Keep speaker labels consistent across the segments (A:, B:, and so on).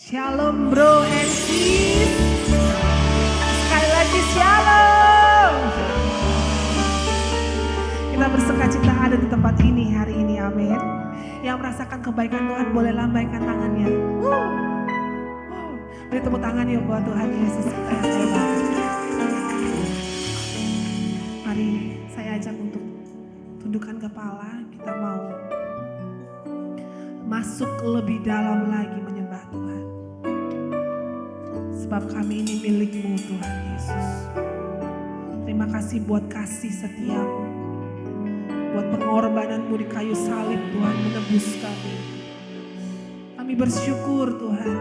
A: Shalom bro and sis. Sekali lagi shalom. Kita bersukacita ada di tempat ini hari ini, amin. Yang merasakan kebaikan Tuhan boleh lambaikan tangannya. Beri tepuk tangan ya buat Tuhan Yesus kita yang hebat. Mari saya ajak untuk tundukkan kepala. Kita mau masuk lebih dalam lagi menyembah Tuhan. Sebab kami ini milik-Mu Tuhan Yesus. Terima kasih buat kasih setiamu. Buat pengorbanan-Mu di kayu salib Tuhan menebus kami. Kami bersyukur Tuhan.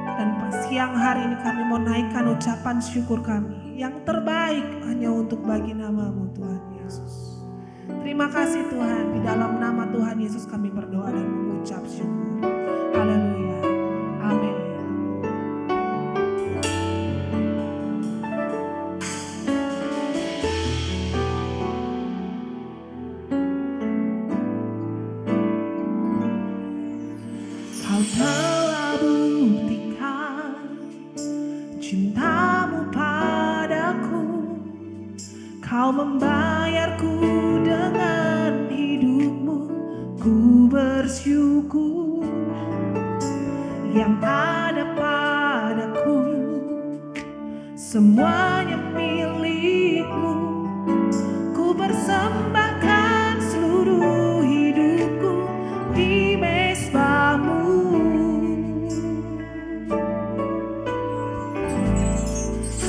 A: Dan siang hari ini kami mau naikkan ucapan syukur kami. Yang terbaik hanya untuk bagi nama-Mu Tuhan Yesus. Terima kasih Tuhan. Di dalam nama Tuhan Yesus kami berdoa dan mengucap syukur. Haleluya. Amin. Kau telah buktikan cinta-Mu padaku. Kau membayarku dengan hidup-Mu. Ku bersyukur yang ada padaku. Semuanya milik-Mu. Ku persembahkan seluruh hidupku di mezbah-Mu.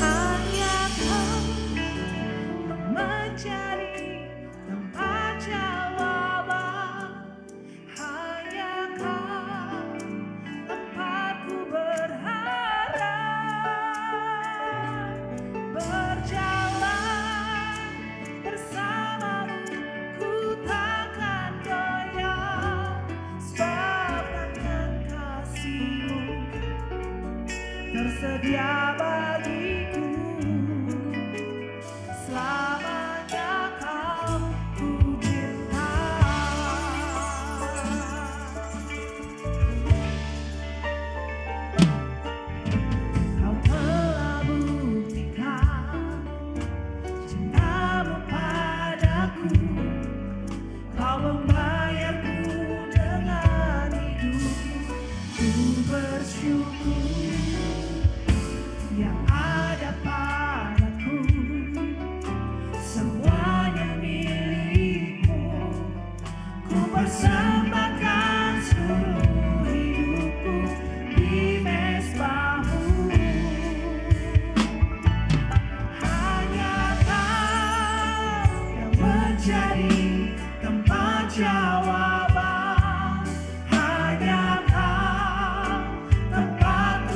A: Hanya Kau menjadi tempat jawaban. Hanya Kau tempatku berharap. Berjalan bersama-Mu, ku takkan goyah. Sebab tangan kasih-Mu tersedia bagiku. Selamanya Kau ku cinta. Kau telah buktikan cinta-Mu padaku. Kau membayarku dengan hidup-Mu. Ku bersyukur yang ada padaku. Semuanya milik-Mu. Ku persembahkan seluruh hidupku di mezbah-Mu. Hanya Kau yang menjadi tempat jawaban. Hanya Kau tempatku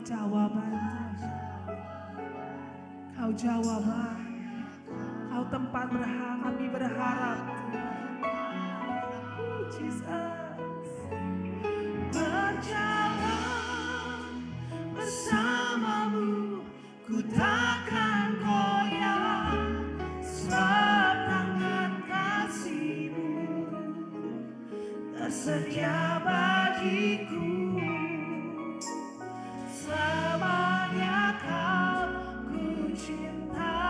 A: jawaban. Kau jawaban. Kau tempat kami berharap. Jesus. Berjalan bersamamu, ku takkan goyah, sebab tangan kasih-Mu tersedia bagiku. Selamanya Kau ku cinta,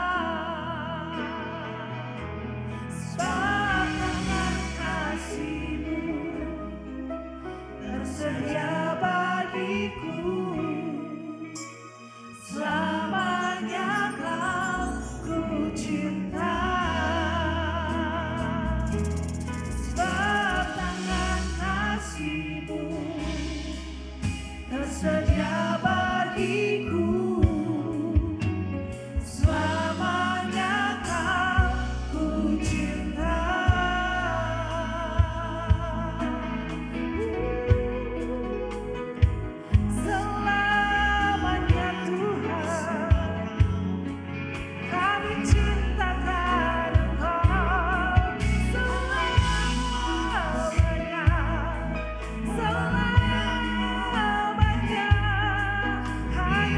A: sebab tangan kasih-Mu tersedia bagiku. Selamanya Kau ku cinta, sebab tangan kasih-Mu tersedia bagiku. Selamanya Kau ku cinta. Selamanya Tuhan, kami cintakan Engkau. Selamanya, selamanya hanya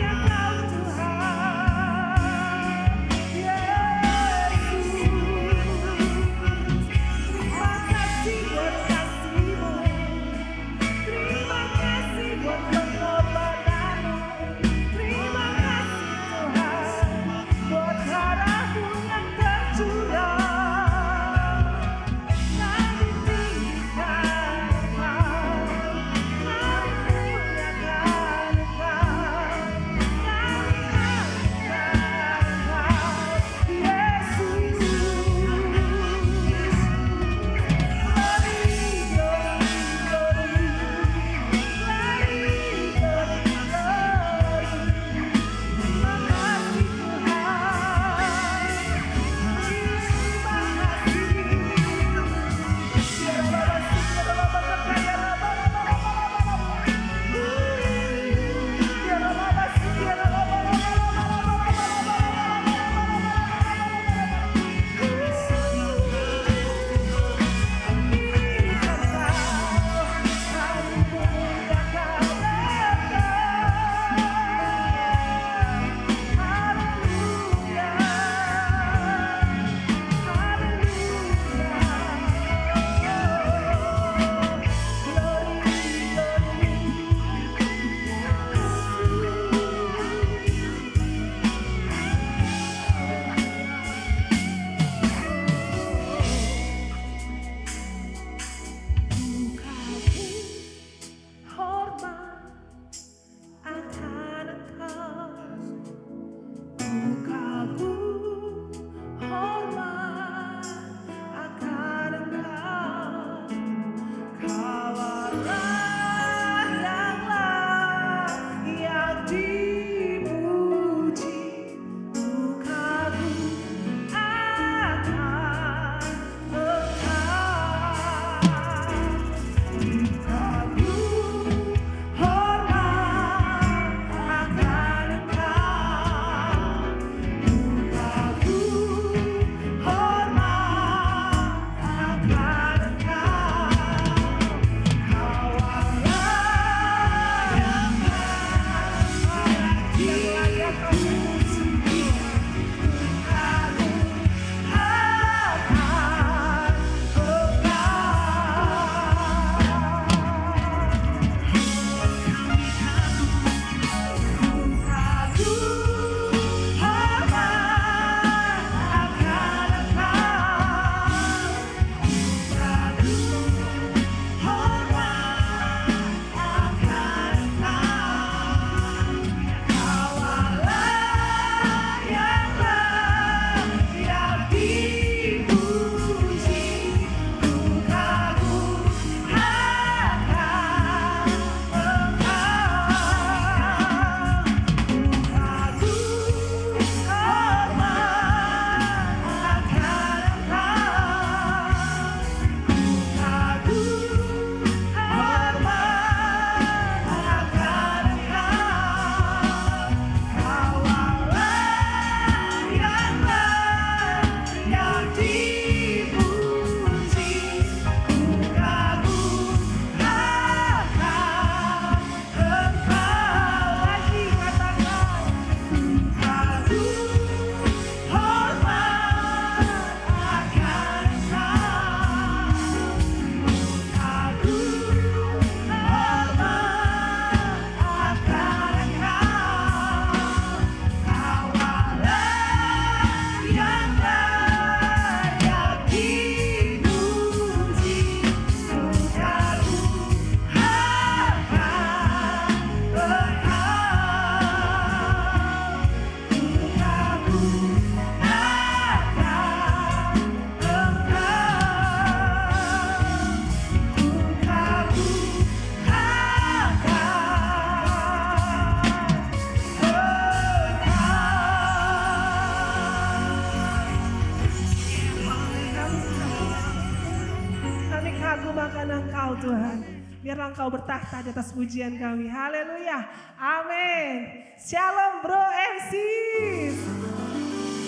A: terima Engkau bertahta di atas pujian kami. Haleluya. Amin. Shalom bro and sis.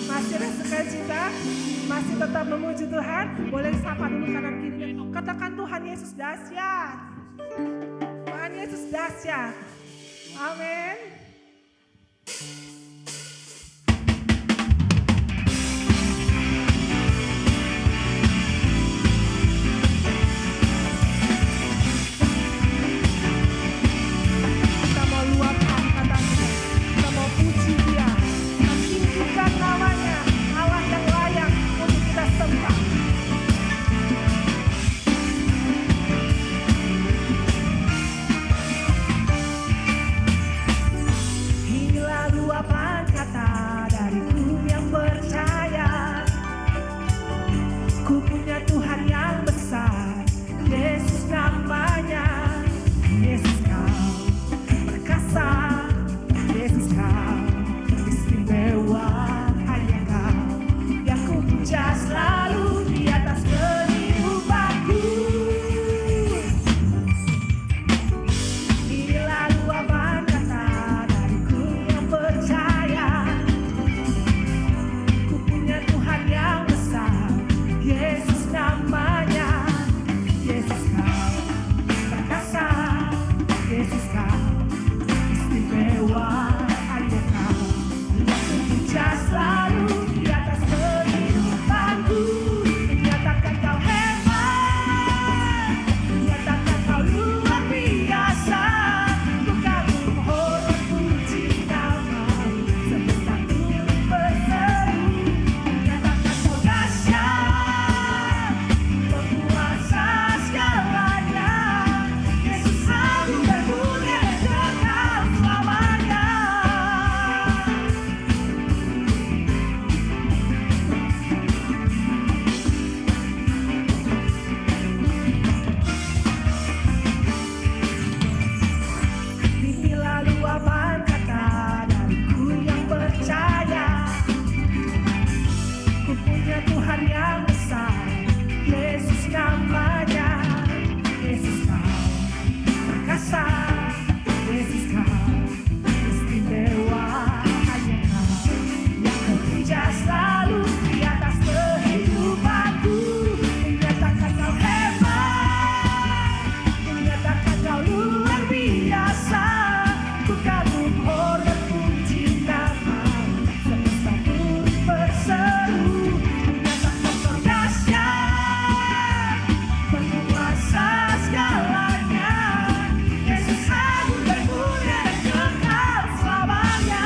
A: Masih ada sukacita, masih tetap memuji Tuhan. Boleh sapa dulu kanan kirinya. Katakan Tuhan Yesus dahsyat. Tuhan Yesus dahsyat. Amin. Kita mau luapkan kata-kata, kita mau puji Dia, kita tinggikan namanya, Allah yang layak untuk kita sembah. Inilah luapan kata dariku yang percaya, ku punya Tuhan yang besar, Yesus namanya. Yesus kau perkasa, Yesus kau istimewa, hanya kau yang ku puja selalu di atas kehidupanku. Inilah luapan kata dariku yang percaya, ku punya Tuhan yang besar, Yesus namanya. Yesus kau perkasa, Yesus kau istimewa, hanya kau yang ku puja selalu di atas kehidupanku. Nyatakan kau hebat, nyatakan kau luar biasa, ku kagum hormat puji namamu, semesta turut berseru. Nyatakan kau dahsyat, penguasa segalanya, Yesus agung dan mulia dan kekal selamanya. Inilah luapan kata dariku yang percaya, ku punya Tuhan yang besar, Yesus namanya. Yesus kau perkasa, Yesus kau istimewa, hanya kau yang ku puja selalu di atas kehidupanku. Menyatakan kau hebat, menyatakan kau luar biasa, ku kagum hormat puji namamu, semesta turut berseru. Menyatakan kau dahsyat, penguasa segalanya, Yesus agung dan mulia dan kekal selamanya.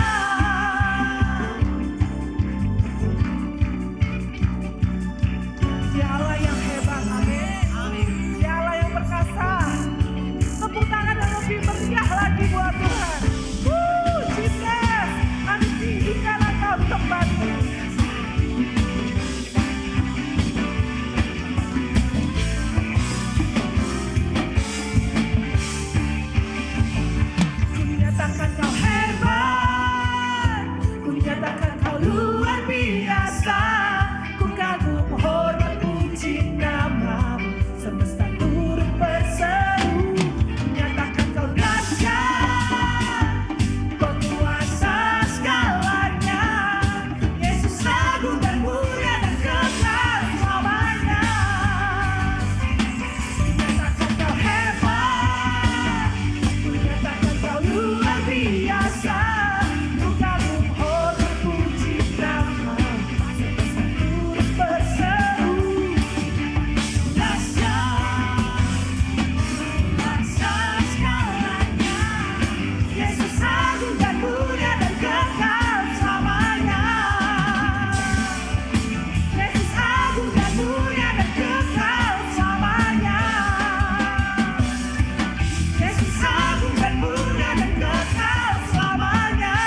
A: Dialah yang hebat, amin. Dialah yang perkasa. Tepuk tangan yang lebih meriah lagi buat Tuhan. Jesus, kami tinggikan Engkau di tempat ini. Ku nyatakan kau hebat, ku nyatakan kau luar biasa, ku kagum hormat puji namamu, semesta turut berseru. Nyatakan kau dahsyat, penguasa segalanya, Yesus agung dan mulia dan kekal selamanya. Nyatakan kau hebat, ku nyatakan kau luar biasa, ku kagum hormat puji namamu, semesta turut berseru. Dahsyat, penguasa segalanya, Yesus agung dan mulia dan kekal selamanya. Yesus agung dan mulia dan kekal selamanya. Yesus agung dan mulia dan kekal selamanya.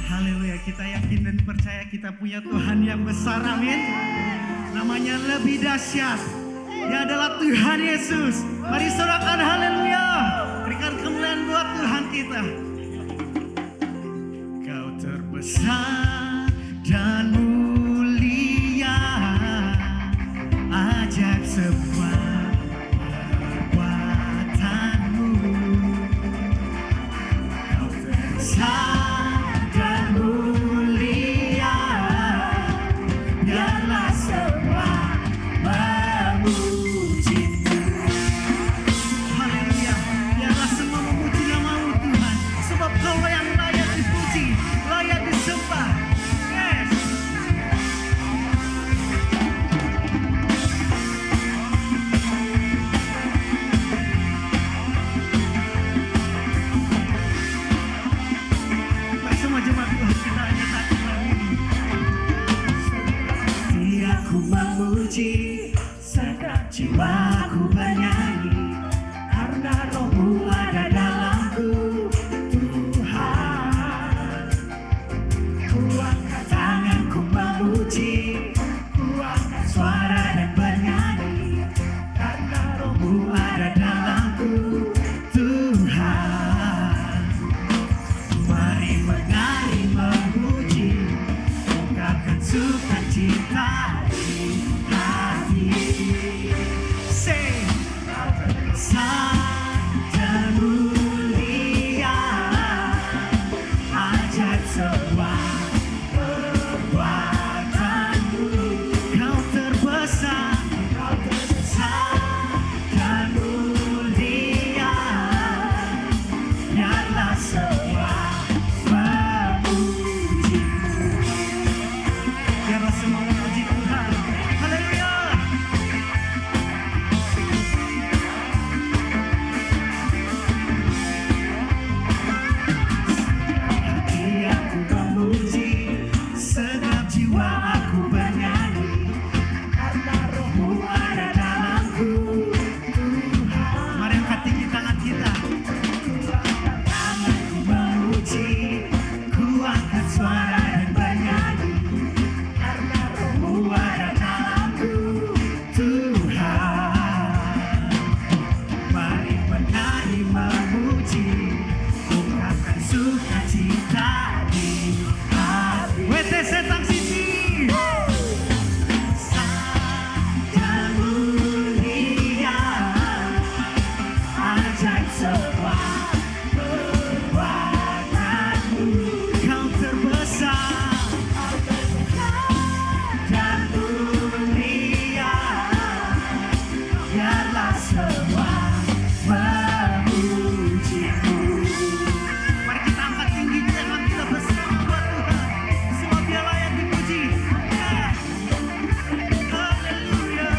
B: Haleluya, kita yakin dan percaya kita punya Tuhan yang besar, amin. Namanya lebih dahsyat. Dia adalah Tuhan Yesus. Mari sorakan haleluya. Berikan kemuliaan buat Tuhan kita. Kau terbesar dan mulia, ajaib semua perbuatanmu. Kau terbesar dan mulia, biarlah semua memujimu. Haleluya, biarlah semua memuji nama-Mu Tuhan, sebab Kau yang layak dipuji, layak disembah. Yes. Mari semua jemaat Tuhan kita nyatakan lagu ini. Aku memuji, segenap jiwaku bernyanyi, karena Roh-Mu ada dalamku, Tuhan. Ku angkat tanganku memuji, ku angkat suara dan bernyanyi, karena Roh-Mu ada dalamku, Tuhan. Mari menari memuji, ungkapkan sukacita di hati. Say, besar dan mulia, ajaib semua perbuatanmu. Kau terbesar dan mulia, biarlah semua memujimu. Biarlah semua memuji Tuhan. Haleluya. Hati aku memuji, segenap jiwa aku bernyanyi, karena Roh-Mu ada dalamku, Tuhan. Mari angkat tinggi tangan kita. Tanganku memuji, ku angkat suara dan bernyanyi, karena Roh-Mu ada dalamku, Tuhan. Mari menari memuji, ungkapkan sukacita di hati. WTC Tang City. Dan mulia, ajaib semua perbuatanmu. Kau terbesar dan mulia, biarlah semua memujimu. Mari kita angkat tinggi tangan kita bersama buat Tuhan, semua Dia layak dipuji. Haleluya.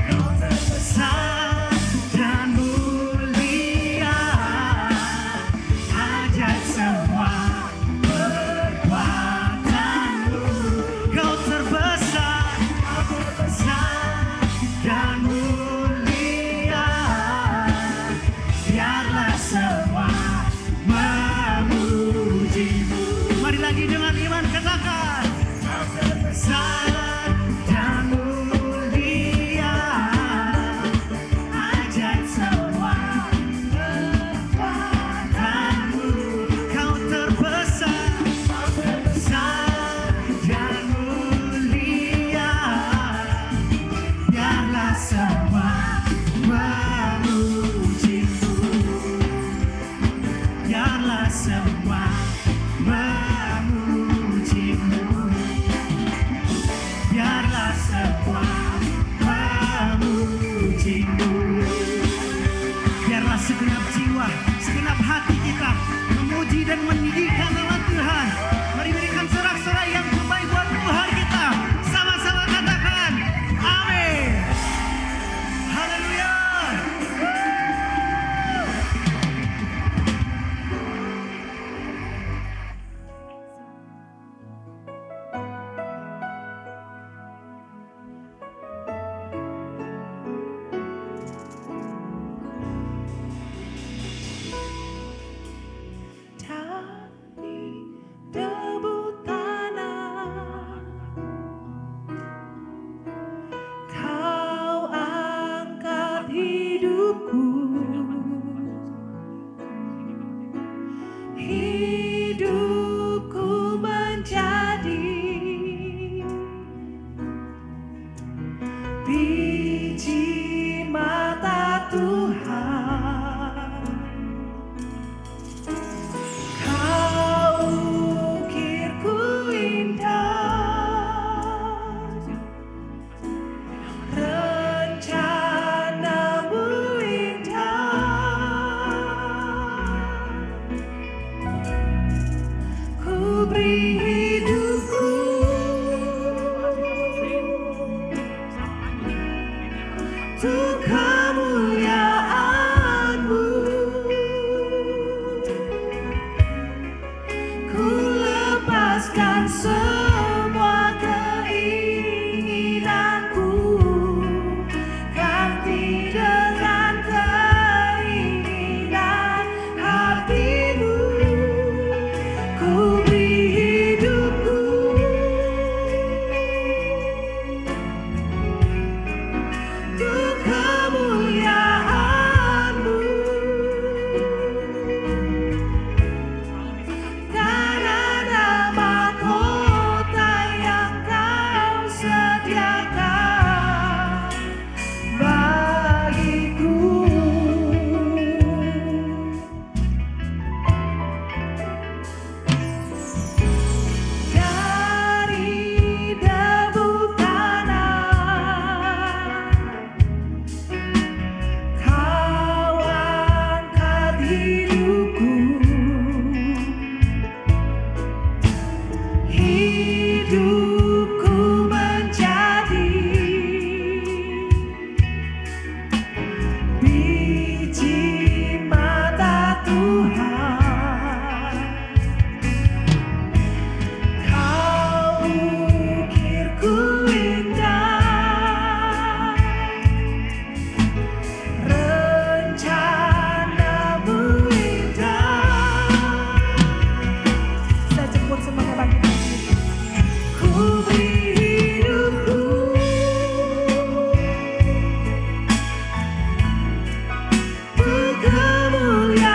B: Kau terbesar dan mulia, ajaib semua perbuatanmu. Kau terbesar dan mulia, biarlah semua memujimu. Mari lagi dengan iman katakan, Kau terbesar dan mulia, ajaib semua perbuatanmu. Kau terbesar dan mulia, biarlah semua memujimu. Biarlah semua memujimu. Biarlah semua memujimu. Biarlah segenap jiwa, segenap hati kita memuji dan meninggikan nama Tuhan. Mari berikan sorak-sorai yang terbaik buat Tuhan kita. Sama-sama katakan, amin. Haleluya.
A: Untuk kemuliaan-Mu, ku lepaskan semua keinginanku, ganti dengan keinginan hati-Mu. Ku beri hidupku untuk kemuliaan-Mu, karena nama kota yang Kau sediakan bagiku. Dari debu tanah Kau angkat hidupku, hidupku menjadi biji mata Tuhan. Kau ukirku indah, rencana-Mu indah. Saya jemput semuanya bagi Tuhan. Ku beri hidupku untuk kemuliaan-Mu,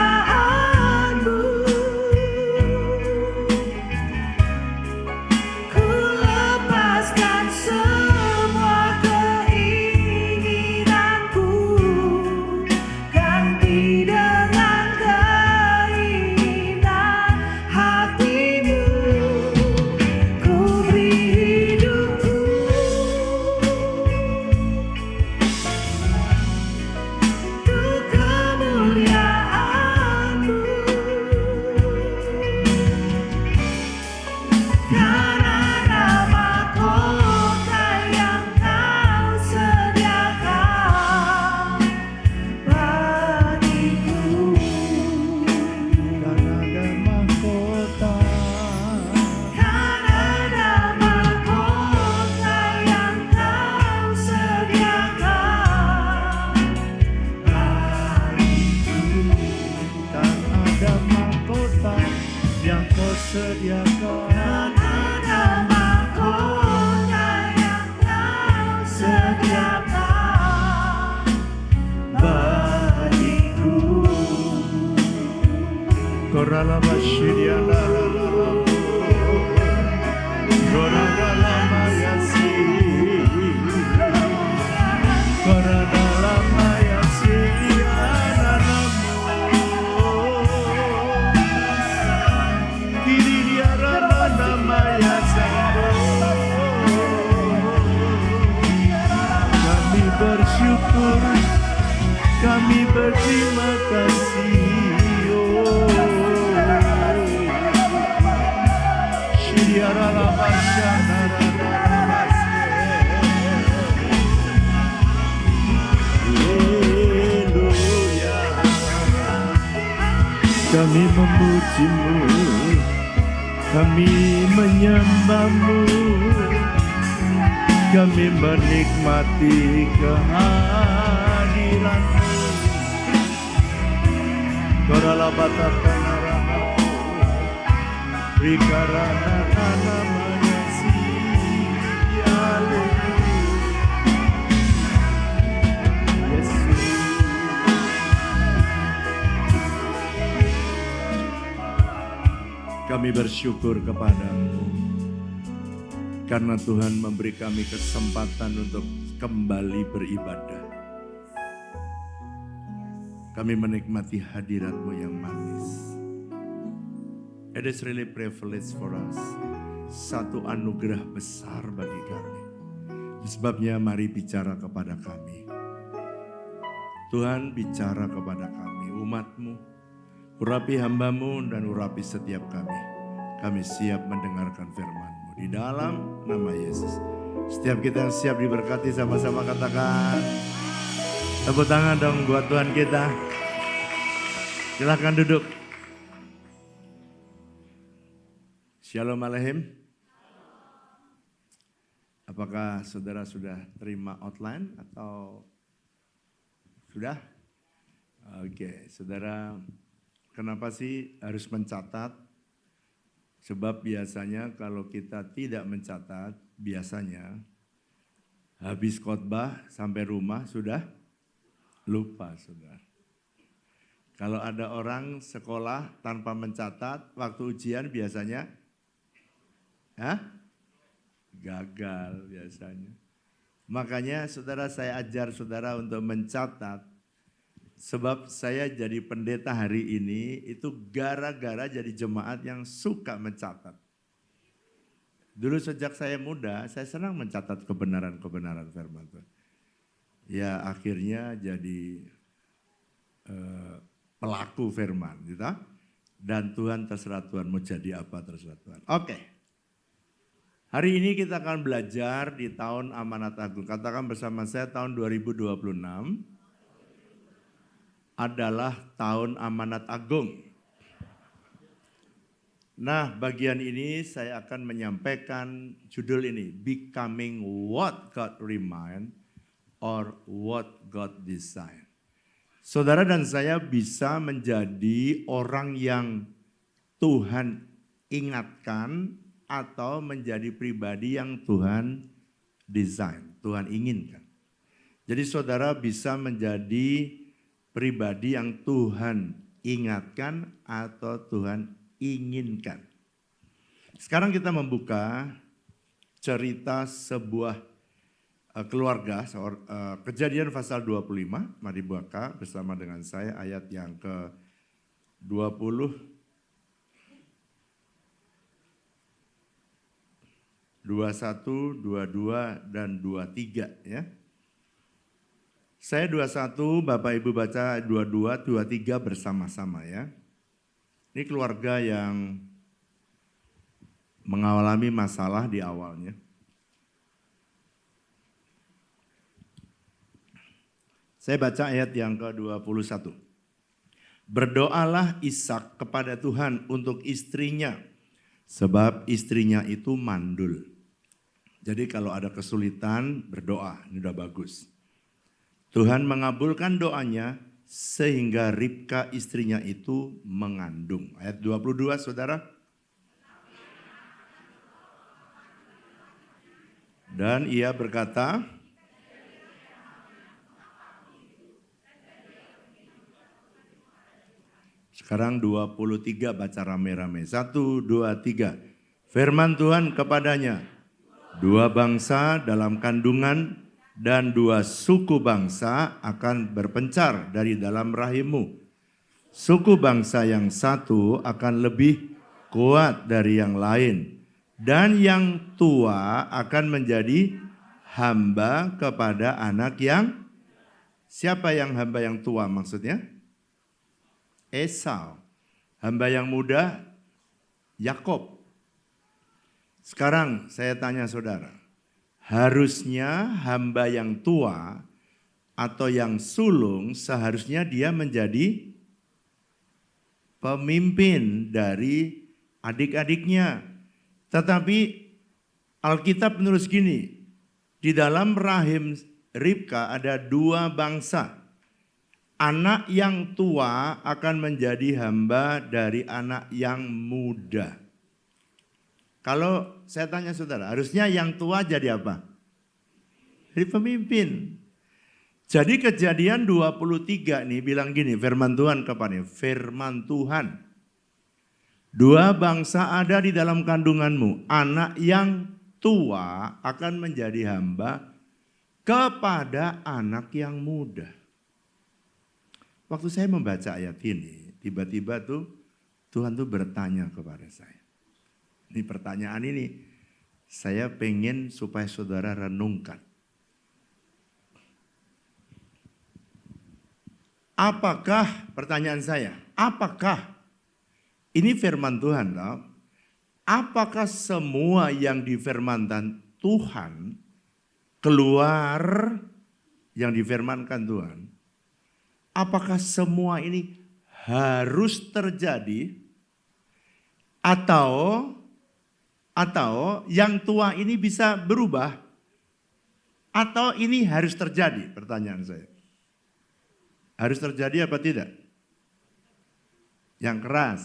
A: ku lepaskan semua keinginanku, ganti dengan keinginan hati-Mu. Ku beri hidupku untuk kemuliaan-Mu, karena nama kota yang Kau sediakan bagiku.
B: Karena ada mahkota
A: Karena nama kota yang Kau sediakan bagiku.
B: dan ada mahkota yang Kau sediakan
A: Karena nama kota yang Kau sediakan bagiku.
B: Korala Bashidiana Korala Mayasi Korala Mayasi Kiridiara Mayasa. Kami bersyukur, kami berterima kasih. Kami memuji-Mu, kami menyembah-Mu, kami menikmati kehadiran-Mu. Korala batakana ramaku, rikarana tanamanya si Yesus. Kami bersyukur kepada-Mu karena Tuhan memberi kami kesempatan untuk kembali beribadah. Kami menikmati hadirat-Mu yang manis. It is really privilege for us. Satu anugerah besar bagi kami. Sebabnya mari bicara kepada kami. Tuhan bicara kepada kami, umat-Mu. Urapi hamba-Mu dan urapi setiap kami. Kami siap mendengarkan firman-Mu. Di dalam nama Yesus. Setiap kita yang siap diberkati sama-sama katakan.
C: Tepuk tangan dong buat Tuhan kita. Silahkan duduk. Shalom Aleichem. Apakah saudara sudah terima outline atau sudah? Oke, saudara, kenapa sih harus mencatat? Sebab biasanya kalau kita tidak mencatat, biasanya habis khotbah sampai rumah sudah lupa, saudara. Kalau ada orang sekolah tanpa mencatat, waktu ujian biasanya gagal biasanya. Makanya saudara, saya ajar saudara untuk mencatat. Sebab saya jadi pendeta hari ini itu gara-gara jadi jemaat yang suka mencatat. Dulu sejak saya muda, saya senang mencatat kebenaran-kebenaran firman Tuhan. Ya akhirnya jadi pelaku firman, gitu. Dan Tuhan terserah Tuhan mau jadi apa terserah Tuhan. Oke. Hari ini kita akan belajar di tahun Amanat Agung. Katakan bersama saya, tahun 2026 adalah tahun Amanat Agung. Nah, bagian ini saya akan menyampaikan judul ini, Becoming What God Remind or What God Design. Saudara dan saya bisa menjadi orang yang Tuhan ingatkan atau menjadi pribadi yang Tuhan desain, Tuhan inginkan. Jadi saudara bisa menjadi pribadi yang Tuhan ingatkan atau Tuhan inginkan. Sekarang kita membuka cerita sebuah keluarga, Kejadian pasal 25, mari buka bersama dengan saya ayat yang ke-20, 21, 22, dan 23 ya. Saya 21, Bapak Ibu baca 22, 23 bersama-sama ya. Ini keluarga yang mengalami masalah di awalnya. Saya baca ayat yang ke-21. Berdoalah Ishak kepada Tuhan untuk istrinya, sebab istrinya itu mandul. Jadi kalau ada kesulitan berdoa, ini udah bagus. Tuhan mengabulkan doanya sehingga Ribka istrinya itu mengandung. Ayat 22 saudara. Dan ia berkata, sekarang 23 baca rame-rame. 1, 2, 3. Firman Tuhan kepadanya, 2 bangsa dalam kandungan dan 2 suku bangsa akan berpencar dari dalam rahimmu. Suku bangsa yang satu akan lebih kuat dari yang lain. Dan yang tua akan menjadi hamba kepada anak yang, siapa yang hamba yang tua maksudnya? Esau. Hamba yang muda, Yakob. Sekarang saya tanya saudara, harusnya hamba yang tua atau yang sulung seharusnya dia menjadi pemimpin dari adik-adiknya. Tetapi Alkitab menulis gini, di dalam rahim Ribka ada 2 bangsa. Anak yang tua akan menjadi hamba dari anak yang muda. Kalau saya tanya saudara, harusnya yang tua jadi apa? Jadi pemimpin. Jadi Kejadian 23 nih bilang gini, firman Tuhan kepadanya, firman Tuhan. 2 bangsa ada di dalam kandunganmu, anak yang tua akan menjadi hamba kepada anak yang muda. Waktu saya membaca ayat ini, tiba-tiba tuh Tuhan tuh bertanya kepada saya. Ini pertanyaan ini saya pengen supaya saudara renungkan. Apakah, pertanyaan saya, apakah ini firman Tuhan? Apakah semua yang difirmankan Tuhan keluar yang difirmankan Tuhan apakah semua ini harus terjadi atau yang tua ini bisa berubah atau ini harus terjadi? Pertanyaan saya. Harus terjadi apa tidak? Yang keras.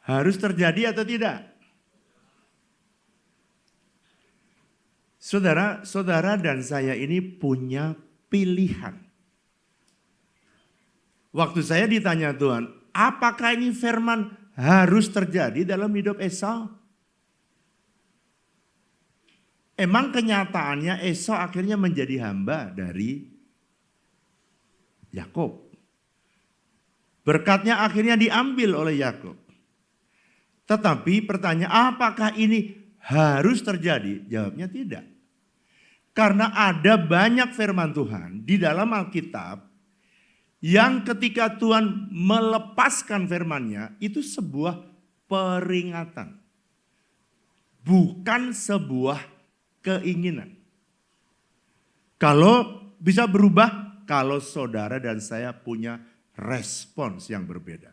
C: Harus terjadi atau tidak? Saudara dan saya ini punya pilihan. Waktu saya ditanya Tuhan, apakah ini firman harus terjadi dalam hidup Esau? Emang kenyataannya Esau akhirnya menjadi hamba dari Yakub. Berkatnya akhirnya diambil oleh Yakub. Tetapi pertanyaan, apakah ini harus terjadi? Jawabnya tidak. Karena ada banyak firman Tuhan di dalam Alkitab yang ketika Tuhan melepaskan firman-Nya itu sebuah peringatan. Bukan sebuah keinginan. Kalau bisa berubah, kalau saudara dan saya punya respons yang berbeda.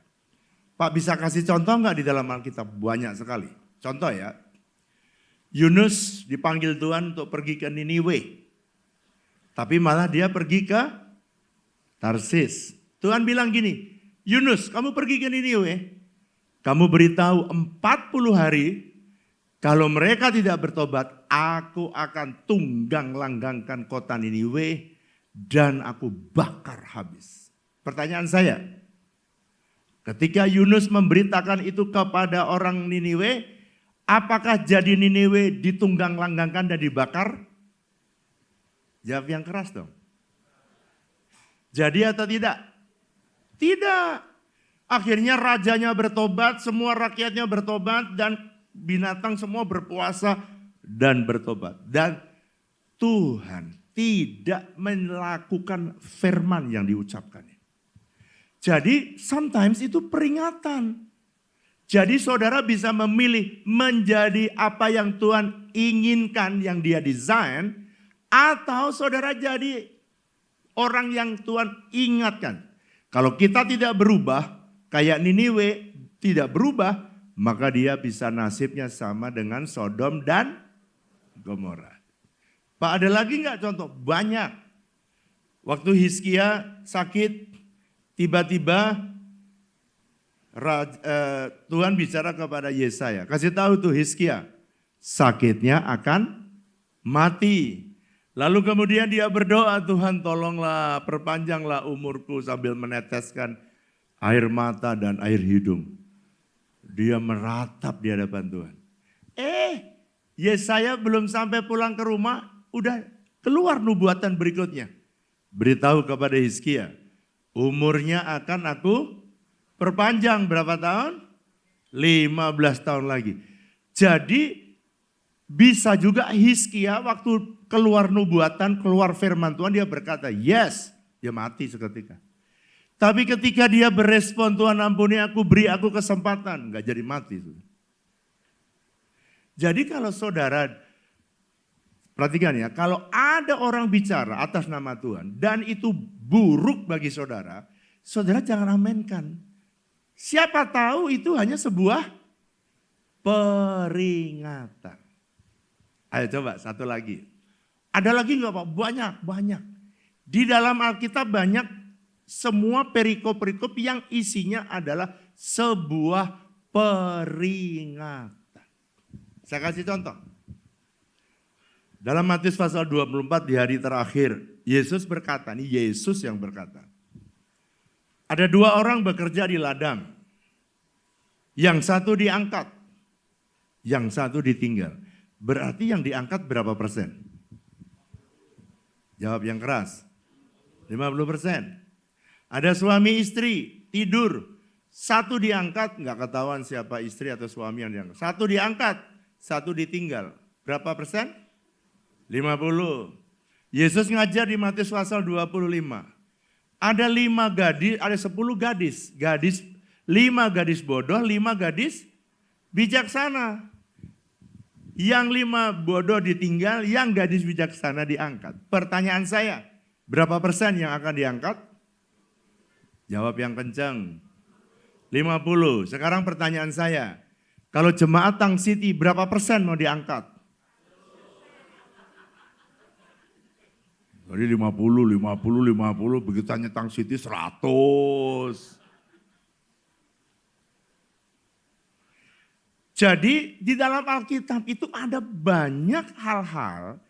C: Pak, bisa kasih contoh nggak di dalam Alkitab? Banyak sekali. Contoh ya, Yunus dipanggil Tuhan untuk pergi ke Niniwe. Tapi malah dia pergi ke Tarsis. Tuhan bilang gini, Yunus kamu pergi ke Niniwe. Kamu beritahu 40 hari, kalau mereka tidak bertobat, aku akan tunggang langgangkan kota Niniwe dan aku bakar habis. Pertanyaan saya, ketika Yunus memberitakan itu kepada orang Niniwe, apakah jadi Niniwe ditunggang langgangkan dan dibakar? Jawab yang keras dong. Jadi atau tidak? Tidak. Akhirnya rajanya bertobat, semua rakyatnya bertobat, dan binatang semua berpuasa dan bertobat. Dan Tuhan tidak melakukan firman yang diucapkan. Jadi sometimes itu peringatan. Jadi saudara bisa memilih menjadi apa yang Tuhan inginkan, yang dia desain, atau saudara jadi orang yang Tuhan ingatkan. Kalau kita tidak berubah, kayak Niniwe tidak berubah, maka dia bisa nasibnya sama dengan Sodom dan Gomora. Pak, ada lagi nggak contoh? Banyak. Waktu Hizkia sakit, tiba-tiba Tuhan bicara kepada Yesaya. Kasih tahu tuh Hizkia, sakitnya akan mati. Lalu kemudian dia berdoa, Tuhan tolonglah, perpanjanglah umurku sambil meneteskan air mata dan air hidung. Dia meratap di hadapan Tuhan. Yesaya belum sampai pulang ke rumah, udah keluar nubuatan berikutnya. Beritahu kepada Hizkia, umurnya akan aku perpanjang berapa tahun? 15 tahun lagi. Jadi bisa juga Hizkia waktu keluar nubuatan, keluar firman Tuhan, dia berkata, yes, dia mati seketika. Tapi ketika dia berespon, Tuhan ampuni aku, beri aku kesempatan, gak jadi mati. Jadi kalau saudara, perhatikan ya, kalau ada orang bicara atas nama Tuhan dan itu buruk bagi saudara, saudara jangan amenkan. Siapa tahu itu hanya sebuah peringatan. Ayo coba satu lagi. Ada lagi enggak Pak? Banyak. Di dalam Alkitab banyak semua perikop-perikop yang isinya adalah sebuah peringatan. Saya kasih contoh. Dalam Matius pasal 24 di hari terakhir, Yesus berkata, ini Yesus yang berkata. Ada 2 orang bekerja di ladang. Yang satu diangkat, yang satu ditinggal. Berarti yang diangkat berapa persen? Jawab yang keras. 50%. Ada suami istri tidur. Satu diangkat, nggak ketahuan siapa istri atau suami yang diangkat. Satu diangkat, satu ditinggal. Berapa persen? 50. Yesus ngajar di Matius pasal 25. Ada 5 gadis, ada 10 gadis. 5 gadis bodoh, 5 gadis bijaksana. Yang 5 bodoh ditinggal, yang gadis bijaksana diangkat. Pertanyaan saya, Berapa persen yang akan diangkat? Jawab yang kencang. 50. Sekarang pertanyaan saya, kalau jemaat Tang City berapa persen mau diangkat? Jadi 50, 50, begitu tanya Tang City 100. Jadi di dalam Alkitab itu ada banyak hal-hal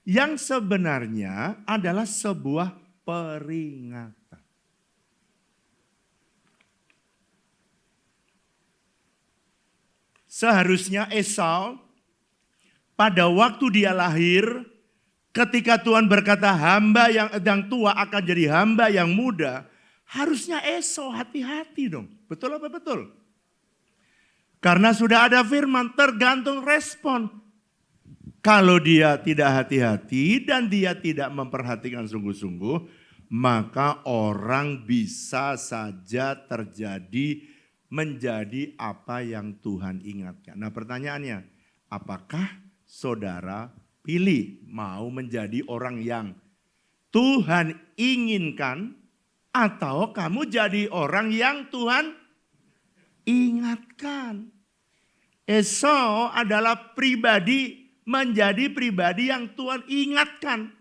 C: yang sebenarnya adalah sebuah peringatan. Seharusnya Esau pada waktu dia lahir, ketika Tuhan berkata hamba yang tua akan jadi hamba yang muda, harusnya Esau hati-hati dong. Betul apa betul? Karena sudah ada firman, tergantung respon. Kalau dia tidak hati-hati dan dia tidak memperhatikan sungguh-sungguh, maka orang bisa saja menjadi apa yang Tuhan ingatkan. Nah pertanyaannya, apakah saudara pilih mau menjadi orang yang Tuhan inginkan atau kamu jadi orang yang Tuhan ingatkan? Esau adalah menjadi pribadi yang Tuhan ingatkan.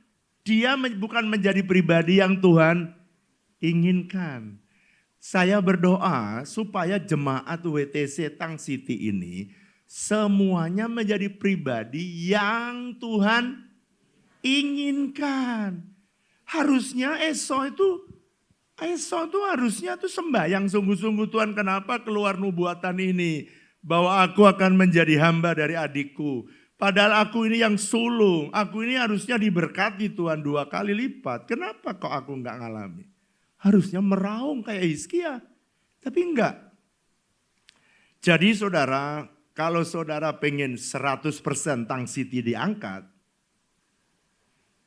C: Dia bukan menjadi pribadi yang Tuhan inginkan. Saya berdoa supaya jemaat WTC Tang City ini semuanya menjadi pribadi yang Tuhan inginkan. Harusnya Esau itu harusnya tuh sembahyang sungguh-sungguh, Tuhan kenapa keluar nubuatan ini. Bahwa aku akan menjadi hamba dari adikku. Padahal aku ini yang sulung, aku ini harusnya diberkati Tuhan 2 kali lipat. Kenapa kok aku enggak ngalami? Harusnya meraung kayak Hizkia, tapi enggak. Jadi saudara, kalau saudara pengen 100% Tang City diangkat,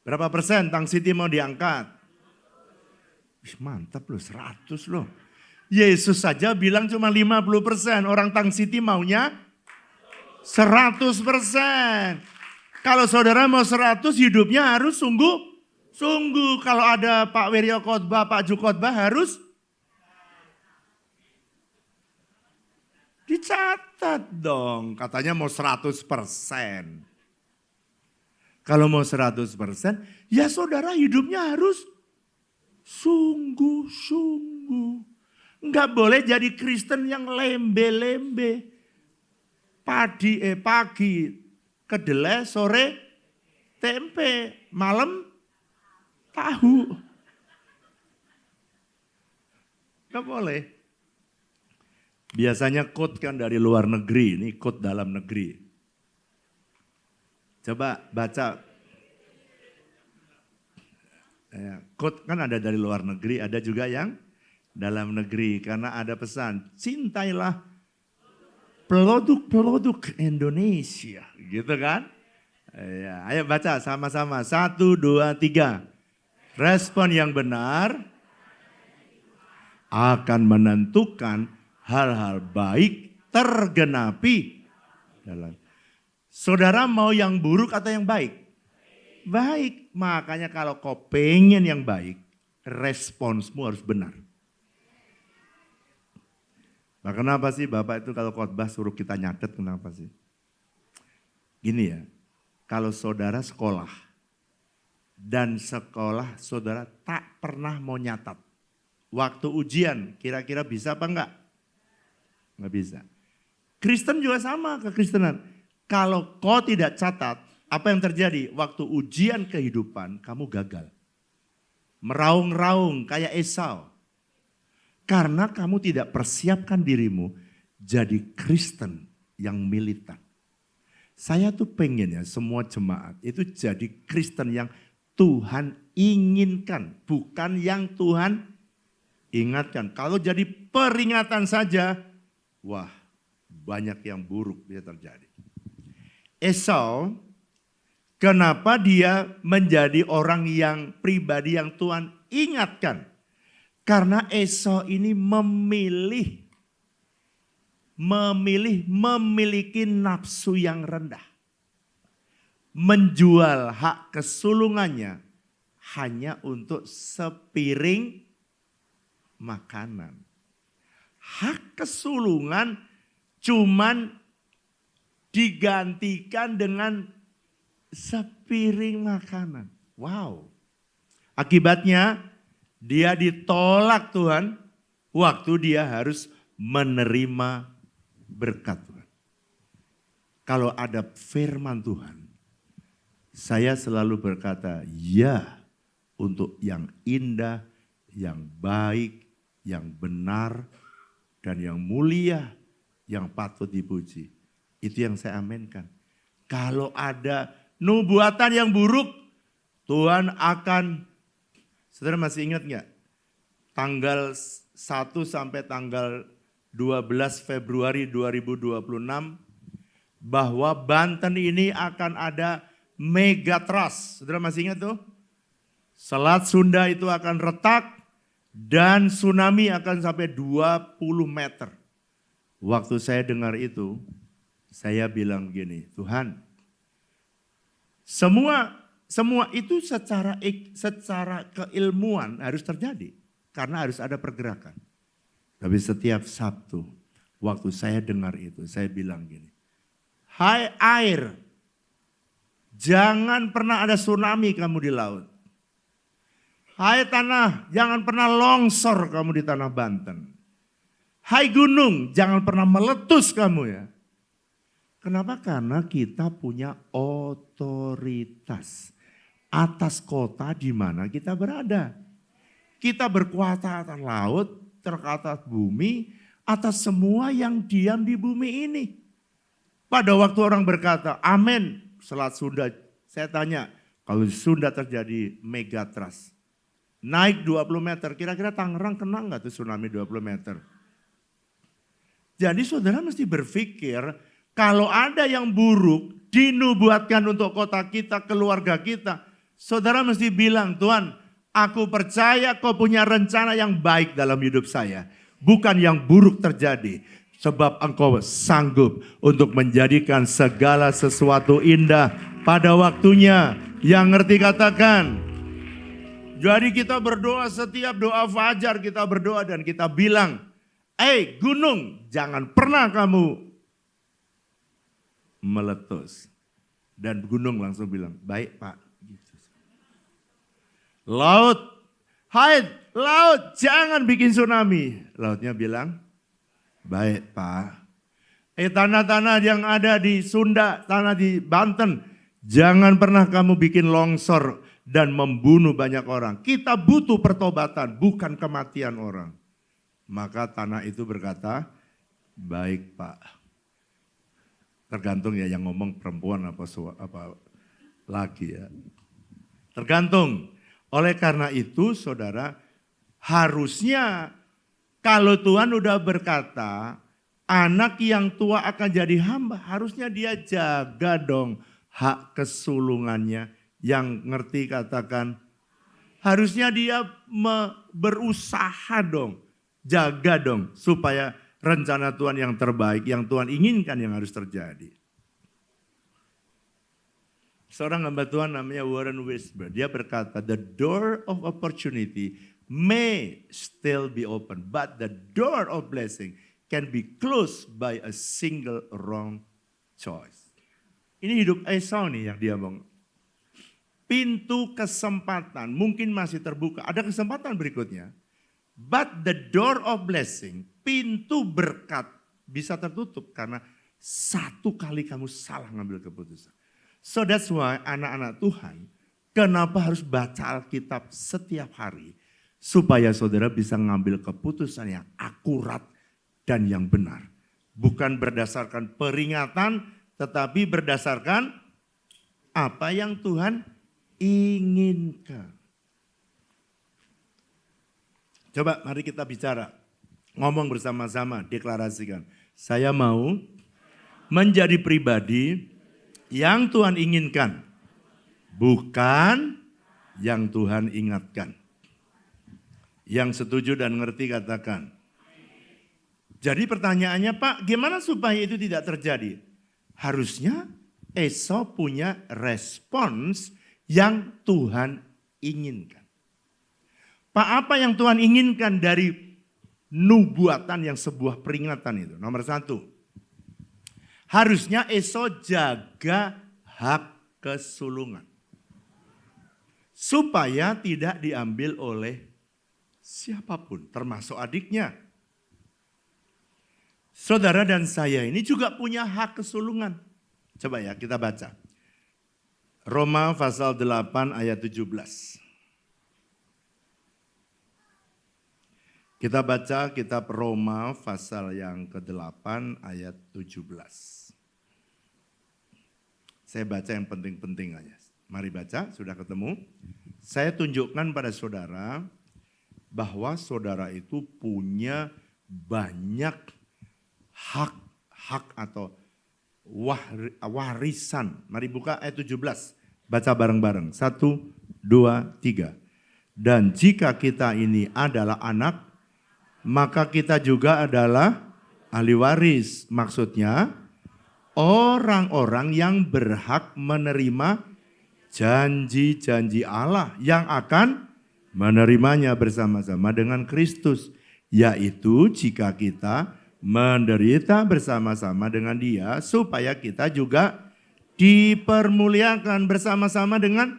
C: berapa persen Tang City mau diangkat? Mantap loh, 100 loh. Yesus saja bilang cuma 50%, orang Tang City maunya 100%. Kalau saudara mau 100, hidupnya harus sungguh. Kalau ada Pak Wiryo khotbah, Pak Ju khotbah harus dicatat dong. Katanya mau 100%. Kalau mau 100%, ya saudara hidupnya harus sungguh-sungguh. Enggak boleh jadi Kristen yang lembe-lembe. Pagi kedelai, sore tempe, malam tahu. Enggak boleh. Biasanya quote kan dari luar negeri, ini quote dalam negeri. Coba baca. Quote kan ada dari luar negeri, ada juga yang dalam negeri. Karena ada pesan, cintailah produk-produk Indonesia, gitu kan? Ya, ayo baca sama-sama, 1, 2, 3. Respon yang benar akan menentukan hal-hal baik tergenapi dalam. Saudara mau yang buruk atau yang baik? Baik, makanya kalau kau pengen yang baik, responsmu harus benar. Nah kenapa sih Bapak itu kalau khotbah suruh kita nyatet, kenapa sih? Gini ya, kalau saudara sekolah dan sekolah saudara tak pernah mau nyatat. Waktu ujian kira-kira bisa apa enggak? Enggak bisa. Kristen juga sama kekristenan. Kalau kau tidak catat, apa yang terjadi? Waktu ujian kehidupan kamu gagal. Meraung-raung kayak Esau. Karena kamu tidak persiapkan dirimu jadi Kristen yang militan. Saya tuh pengen ya semua jemaat itu jadi Kristen yang Tuhan inginkan. Bukan yang Tuhan ingatkan. Kalau jadi peringatan saja, wah banyak yang buruk bisa terjadi. Esau, kenapa dia menjadi orang yang pribadi yang Tuhan ingatkan? Karena Esau ini memiliki nafsu yang rendah. Menjual hak kesulungannya hanya untuk sepiring makanan. Hak kesulungan cuman digantikan dengan sepiring makanan. Wow. Akibatnya dia ditolak Tuhan waktu dia harus menerima berkat Tuhan. Kalau ada firman Tuhan, saya selalu berkata, ya untuk yang indah, yang baik, yang benar, dan yang mulia, yang patut dipuji. Itu yang saya aminkan. Kalau ada nubuatan yang buruk, Tuhan akan, saudara masih ingat nggak? Tanggal 1 sampai tanggal 12 Februari 2026, bahwa Banten ini akan ada megatrust. Saudara masih ingat tuh? Selat Sunda itu akan retak dan tsunami akan sampai 20 meter. Waktu saya dengar itu, saya bilang gini, Tuhan, semua itu secara keilmuan harus terjadi karena harus ada pergerakan. Tapi setiap Sabtu, waktu saya dengar itu, saya bilang gini, hai air, jangan pernah ada tsunami kamu di laut. Hai tanah, jangan pernah longsor kamu di tanah Banten. Hai gunung, jangan pernah meletus kamu ya. Kenapa? Karena kita punya otoritas atas kota di mana kita berada. Kita berkuasa atas laut, atas bumi, atas semua yang diam di bumi ini. Pada waktu orang berkata, amin, Selat Sunda. Saya tanya, kalau di Sunda terjadi megatrust, naik 20 meter, kira-kira Tangerang kena nggak tuh tsunami 20 meter? Jadi saudara mesti berpikir, kalau ada yang buruk dinubuatkan untuk kota kita, keluarga kita, saudara mesti bilang, Tuhan, aku percaya kau punya rencana yang baik dalam hidup saya. Bukan yang buruk terjadi. Sebab engkau sanggup untuk menjadikan segala sesuatu indah pada waktunya. Yang ngerti katakan. Jadi kita berdoa, setiap doa fajar kita berdoa dan kita bilang, gunung, jangan pernah kamu meletus. Dan gunung langsung bilang, baik Pak. Laut, hai laut, jangan bikin tsunami. Lautnya bilang, baik Pak. Tanah-tanah yang ada di Sunda, tanah di Banten, jangan pernah kamu bikin longsor dan membunuh banyak orang. Kita butuh pertobatan, bukan kematian orang. Maka tanah itu berkata, baik Pak. Tergantung ya yang ngomong perempuan apa laki ya. Tergantung. Oleh karena itu saudara, harusnya kalau Tuhan udah berkata, anak yang tua akan jadi hamba, harusnya dia jaga dong hak kesulungannya. Yang ngerti katakan, harusnya dia berusaha dong, jaga dong supaya rencana Tuhan yang terbaik, yang Tuhan inginkan yang harus terjadi. Seorang hamba Tuhan namanya Warren Wiersbe, dia berkata, the door of opportunity may still be open, but the door of blessing can be closed by a single wrong choice. Ini hidup Esau nih yang dia ngomong. Pintu kesempatan mungkin masih terbuka, ada kesempatan berikutnya. But the door of blessing, pintu berkat bisa tertutup karena satu kali kamu salah ngambil keputusan. So that's why anak-anak Tuhan, kenapa harus baca Alkitab setiap hari? Supaya saudara bisa ngambil keputusan yang akurat dan yang benar. Bukan berdasarkan peringatan, tetapi berdasarkan apa yang Tuhan inginkan. Coba mari kita bicara, ngomong bersama-sama, deklarasikan. Saya mau menjadi pribadi yang Tuhan inginkan, bukan yang Tuhan ingatkan. Yang setuju dan ngerti katakan. Jadi pertanyaannya, Pak, gimana supaya itu tidak terjadi? Harusnya Esau punya respons yang Tuhan inginkan. Pak, apa yang Tuhan inginkan dari nubuatan yang sebuah peringatan itu? Nomor satu, harusnya Esau jaga hak kesulungan. Supaya tidak diambil oleh siapapun, termasuk adiknya. Saudara dan saya ini juga punya hak kesulungan. Coba ya kita baca. Roma pasal 8 ayat 17. Kita baca kitab Roma pasal yang ke-8 ayat 17. Saya baca yang penting-penting aja. Mari baca, sudah ketemu. Saya tunjukkan pada saudara bahwa saudara itu punya banyak hak atau warisan. Mari buka ayat 17. Baca bareng-bareng. 1, 2, 3. Dan jika kita ini adalah anak, maka kita juga adalah ahli waris. Maksudnya orang-orang yang berhak menerima janji-janji Allah yang akan menerimanya bersama-sama dengan Kristus. Yaitu jika kita menderita bersama-sama dengan Dia, supaya kita juga dipermuliakan bersama-sama dengan.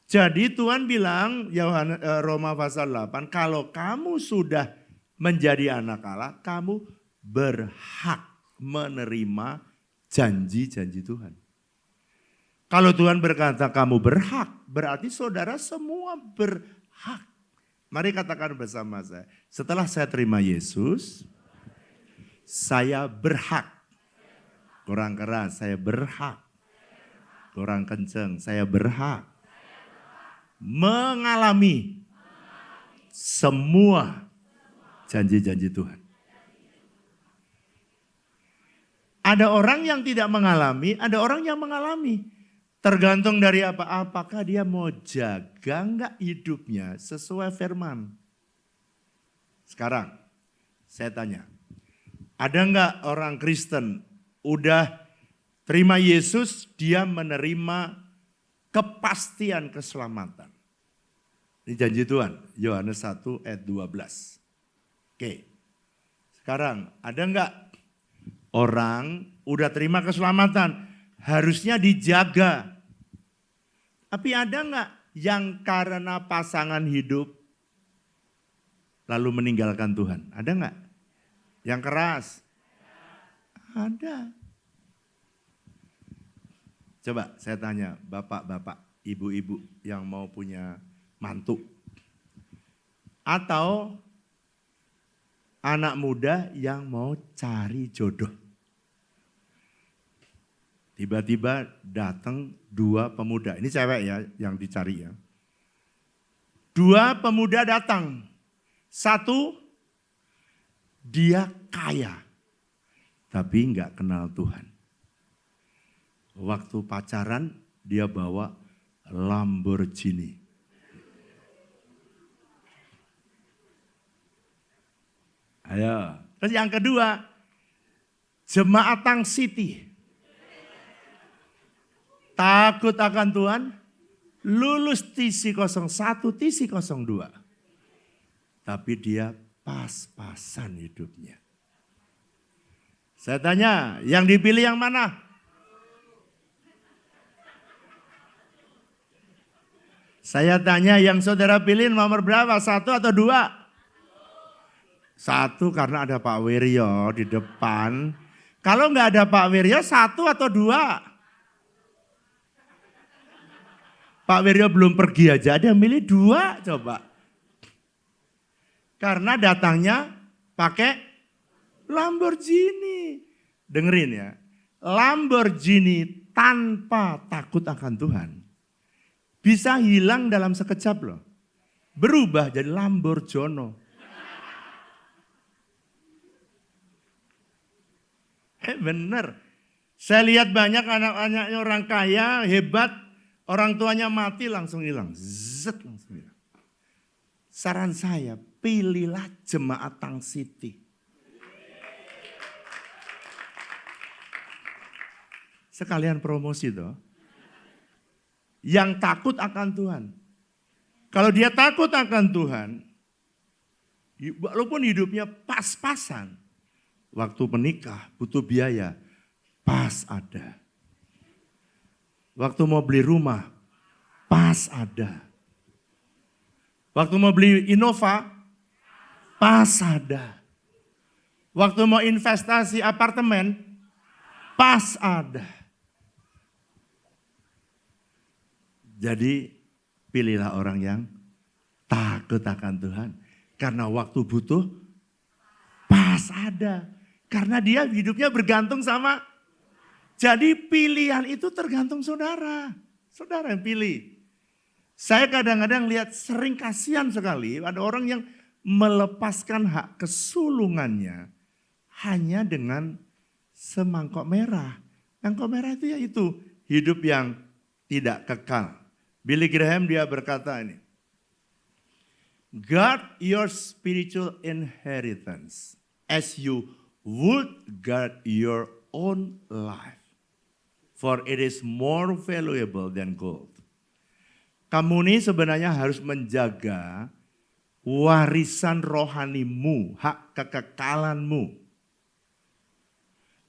C: Jadi Tuhan bilang, Roma pasal 8, kalau kamu sudah menjadi anak Allah, kamu berhak menerima janji-janji Tuhan. Kalau Tuhan berkata kamu berhak, berarti saudara semua berhak. Mari katakan bersama saya, setelah saya terima Yesus, saya berhak. Kurang keras, saya berhak. Kurang kenceng, saya berhak mengalami semua janji-janji Tuhan. Ada orang yang tidak mengalami, ada orang yang mengalami. Tergantung dari apa? Apakah dia mau jaga enggak hidupnya sesuai firman. Sekarang saya tanya, ada enggak orang Kristen udah terima Yesus, dia menerima kepastian keselamatan. Ini janji Tuhan, Yohanes 1 ayat 12. Oke, sekarang ada enggak orang udah terima keselamatan, harusnya dijaga. Tapi ada enggak yang karena pasangan hidup lalu meninggalkan Tuhan? Ada enggak? Yang keras? Ada. Coba saya tanya bapak-bapak, ibu-ibu yang mau punya mantu. Atau anak muda yang mau cari jodoh. Tiba-tiba datang 2 pemuda. Ini cewek ya yang dicari ya. 2 pemuda datang. 1, dia kaya. Tapi enggak kenal Tuhan. Waktu pacaran dia bawa Lamborghini. Ayo. Terus yang kedua, jemaat Tang City. Takut akan Tuhan, lulus TC 01, TC 02. Tapi dia pas-pasan hidupnya. Saya tanya, yang dipilih yang mana? Saya tanya, yang saudara pilih nomor berapa? 1 atau 2? 1 karena ada Pak Wiryo di depan. Kalau nggak ada Pak Wiryo, 1 atau 2? Pak Wiryo belum pergi aja, dia milih 2 coba. Karena datangnya pakai Lamborghini. Dengerin ya, Lamborghini tanpa takut akan Tuhan bisa hilang dalam sekejap loh. Berubah jadi Lamborjono. Bener. Saya lihat banyak anak-anaknya orang kaya, hebat. Orang tuanya mati langsung hilang. Zet langsung hilang. Saran saya, pilihlah jemaat Tang City. Sekalian promosi toh. Yang takut akan Tuhan. Kalau dia takut akan Tuhan, walaupun hidupnya pas-pasan, waktu menikah butuh biaya, pas ada. Waktu mau beli rumah, pas ada. Waktu mau beli Innova, pas ada. Waktu mau investasi apartemen, pas ada. Jadi pilihlah orang yang takut akan Tuhan. Karena waktu butuh, pas ada. Karena dia hidupnya bergantung sama. Jadi pilihan itu tergantung saudara. Saudara yang pilih. Saya kadang-kadang lihat sering kasihan sekali ada orang yang melepaskan hak kesulungannya hanya dengan semangkok merah. Mangkok merah itu yaitu hidup yang tidak kekal. Billy Graham dia berkata ini, guard your spiritual inheritance as you would guard your own life. For it is more valuable than gold. Kamu ini sebenarnya harus menjaga warisan rohanimu, hak kekekalanmu.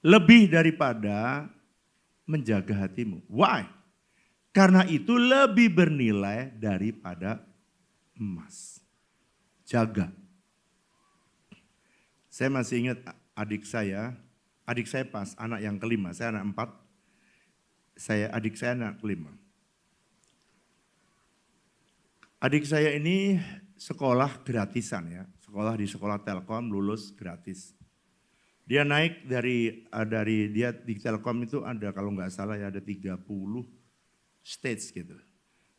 C: Lebih daripada menjaga hatimu. Why? Karena itu lebih bernilai daripada emas. Jaga. Saya masih ingat adik saya pas anak yang kelima, saya anak 4. Adik saya anak kelima. Adik saya ini sekolah gratisan ya, sekolah di sekolah Telkom lulus gratis. Dia naik dari dia di Telkom itu ada kalau nggak salah ya ada 30 stage gitu.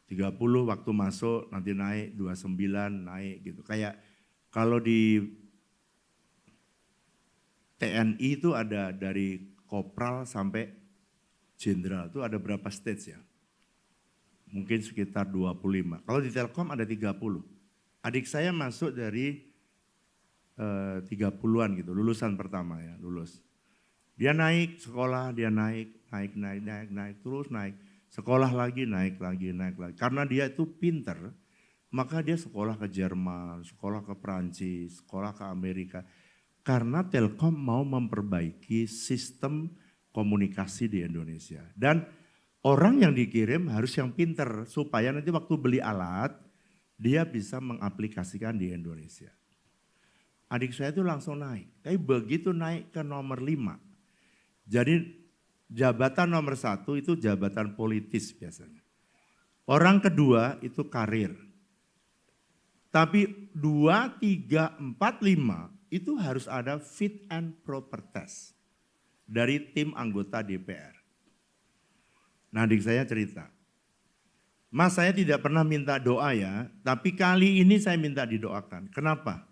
C: 30 waktu masuk nanti naik 29 naik gitu. Kayak kalau di TNI itu ada dari kopral sampai jenderal itu ada berapa stage ya? Mungkin sekitar 25. Kalau di Telkom ada 30. Adik saya masuk dari 30-an gitu, lulusan pertama ya, lulus. Dia naik sekolah, dia naik, terus naik. Sekolah lagi, naik lagi. Karena dia itu pinter, maka dia sekolah ke Jerman, sekolah ke Perancis, sekolah ke Amerika. Karena Telkom mau memperbaiki sistem komunikasi di Indonesia. Dan orang yang dikirim harus yang pinter, supaya nanti waktu beli alat, dia bisa mengaplikasikan di Indonesia. Adik saya itu langsung naik, tapi begitu naik ke nomor 5. Jadi jabatan nomor 1 itu jabatan politis biasanya. Orang kedua itu karir. Tapi 2, 3, 4, 5 itu harus ada fit and proper test dari tim anggota DPR. Nah adik saya cerita, Mas saya tidak pernah minta doa ya, tapi kali ini saya minta didoakan. Kenapa?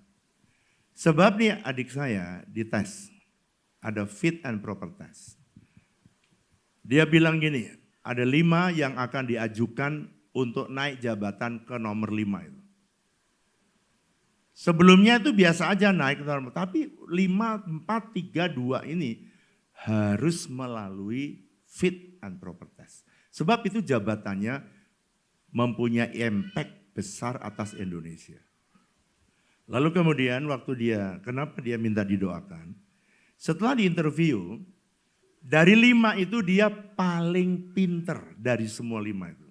C: Sebab nih adik saya dites, ada fit and proper test. Dia bilang gini, ada 5 yang akan diajukan untuk naik jabatan ke nomor 5 itu. Sebelumnya itu biasa aja naik ke nomor, tapi 5, 4, 3, 2 ini harus melalui fit and proper test. Sebab itu jabatannya mempunyai impact besar atas Indonesia. Lalu kemudian kenapa dia minta didoakan? Setelah diinterview, dari 5 itu dia paling pinter dari semua 5 itu.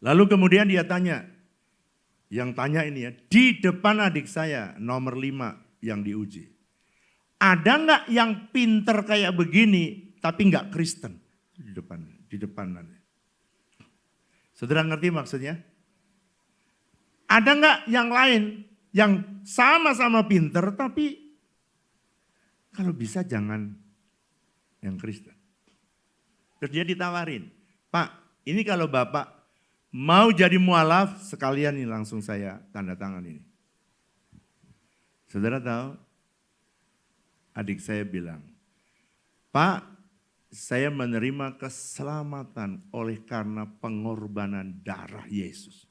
C: Lalu kemudian dia tanya, yang tanya ini ya, di depan adik saya nomor 5 yang diuji. Ada nggak yang pinter kayak begini tapi nggak Kristen? Di depan nanti. Saudara ngerti maksudnya? Ada nggak yang lain yang sama-sama pinter tapi kalau bisa jangan yang Kristen. Terus dia ditawarin, Pak ini kalau Bapak mau jadi mualaf sekalian nih langsung saya tanda tangan ini. Saudara tahu, adik saya bilang, Pak saya menerima keselamatan oleh karena pengorbanan darah Yesus.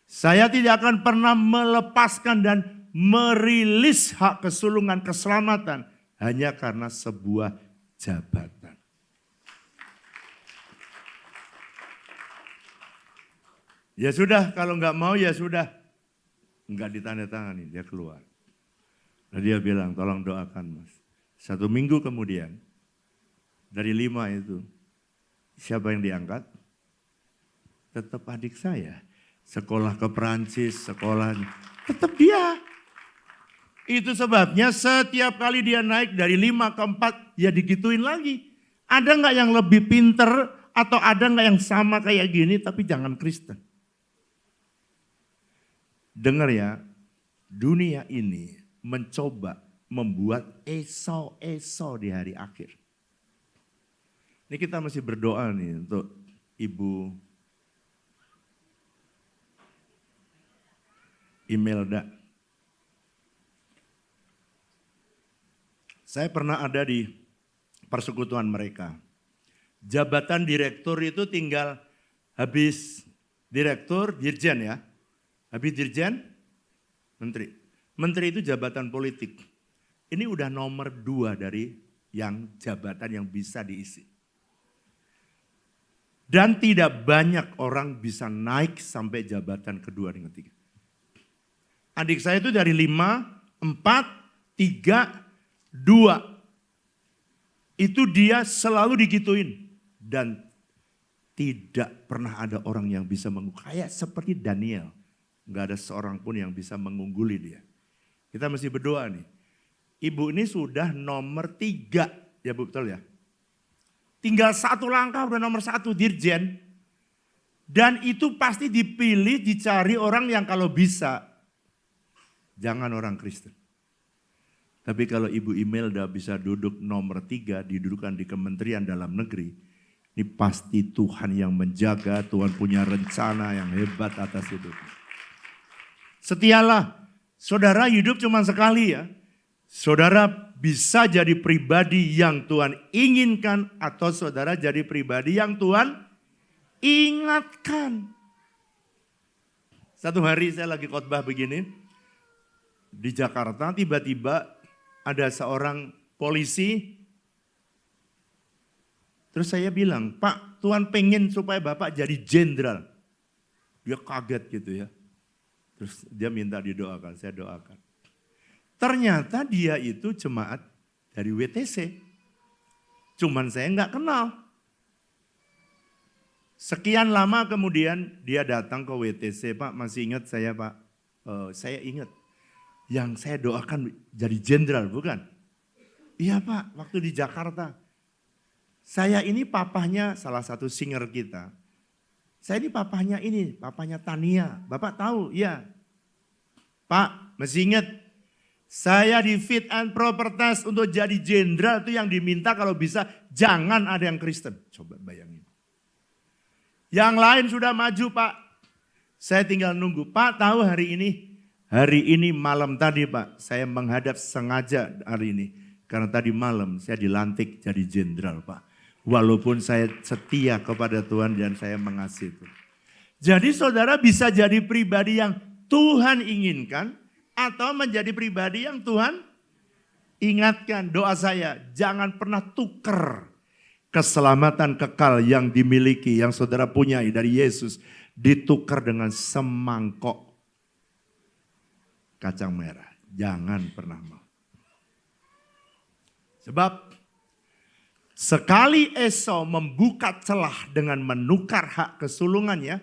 C: Saya tidak akan pernah melepaskan dan merilis hak kesulungan keselamatan hanya karena sebuah jabatan. Ya sudah, kalau nggak mau ya sudah. Nggak ditandatangani, dia keluar. Dan dia bilang, tolong doakan mas. 1 minggu kemudian, dari 5 itu, siapa yang diangkat? Tetap adik saya. Sekolah ke Perancis, sekolahnya. Tetap dia. Itu sebabnya setiap kali dia naik dari 5 ke 4, ya digituin lagi. Ada nggak yang lebih pinter atau ada nggak yang sama kayak gini tapi jangan Kristen? Dengar ya, dunia ini mencoba membuat esau-esau di hari akhir. Ini kita masih berdoa nih untuk Ibu Imelda. Saya pernah ada di persekutuan mereka. Jabatan direktur itu tinggal habis direktur, dirjen ya. Habis dirjen, menteri. Menteri itu jabatan politik. Ini udah nomor 2 dari yang jabatan yang bisa diisi. Dan tidak banyak orang bisa naik sampai jabatan kedua dan ketiga. Adik saya itu dari 5, 4, 3, 2. Itu dia selalu digituin. Dan tidak pernah ada orang yang bisa kayak seperti Daniel. Enggak ada seorang pun yang bisa mengungguli dia. Kita mesti berdoa nih. Ibu ini sudah nomor 3. Ya Bu, betul ya? Tinggal 1 langkah udah nomor 1 dirjen. Dan itu pasti dipilih, dicari orang yang kalau bisa. Jangan orang Kristen. Tapi kalau Ibu Imelda bisa duduk nomor 3, didudukan di Kementerian Dalam Negeri, ini pasti Tuhan yang menjaga, Tuhan punya rencana yang hebat atas hidup. Setialah, saudara hidup cuma sekali ya. Saudara bisa jadi pribadi yang Tuhan inginkan atau saudara jadi pribadi yang Tuhan ingatkan. Satu hari saya lagi khotbah begini, di Jakarta tiba-tiba ada seorang polisi, terus saya bilang, Pak, Tuhan pengen supaya Bapak jadi jenderal. Dia kaget gitu ya. Terus dia minta didoakan, saya doakan. Ternyata dia itu jemaat dari WTC. Cuman saya nggak kenal. Sekian lama kemudian dia datang ke WTC, Pak masih ingat saya Pak? Saya ingat. Yang saya doakan jadi jenderal, bukan? Iya Pak, waktu di Jakarta. Saya ini papahnya salah satu singer kita. Saya ini papahnya Tania. Bapak tahu? Iya. Pak, masih ingat? Saya di fit and proper test untuk jadi jenderal itu yang diminta kalau bisa jangan ada yang Kristen. Coba bayangin. Yang lain sudah maju Pak. Saya tinggal nunggu. Pak tahu hari ini malam tadi Pak, saya menghadap sengaja hari ini. Karena tadi malam saya dilantik jadi jenderal Pak. Walaupun saya setia kepada Tuhan dan saya mengasihi Tuhan. Jadi saudara bisa jadi pribadi yang Tuhan inginkan. Atau menjadi pribadi yang Tuhan ingatkan. Doa saya, jangan pernah tuker keselamatan kekal yang dimiliki, yang saudara punyai dari Yesus. Ditukar dengan semangkok kacang merah. Jangan pernah mau. Sebab sekali Esau membuka celah dengan menukar hak kesulungannya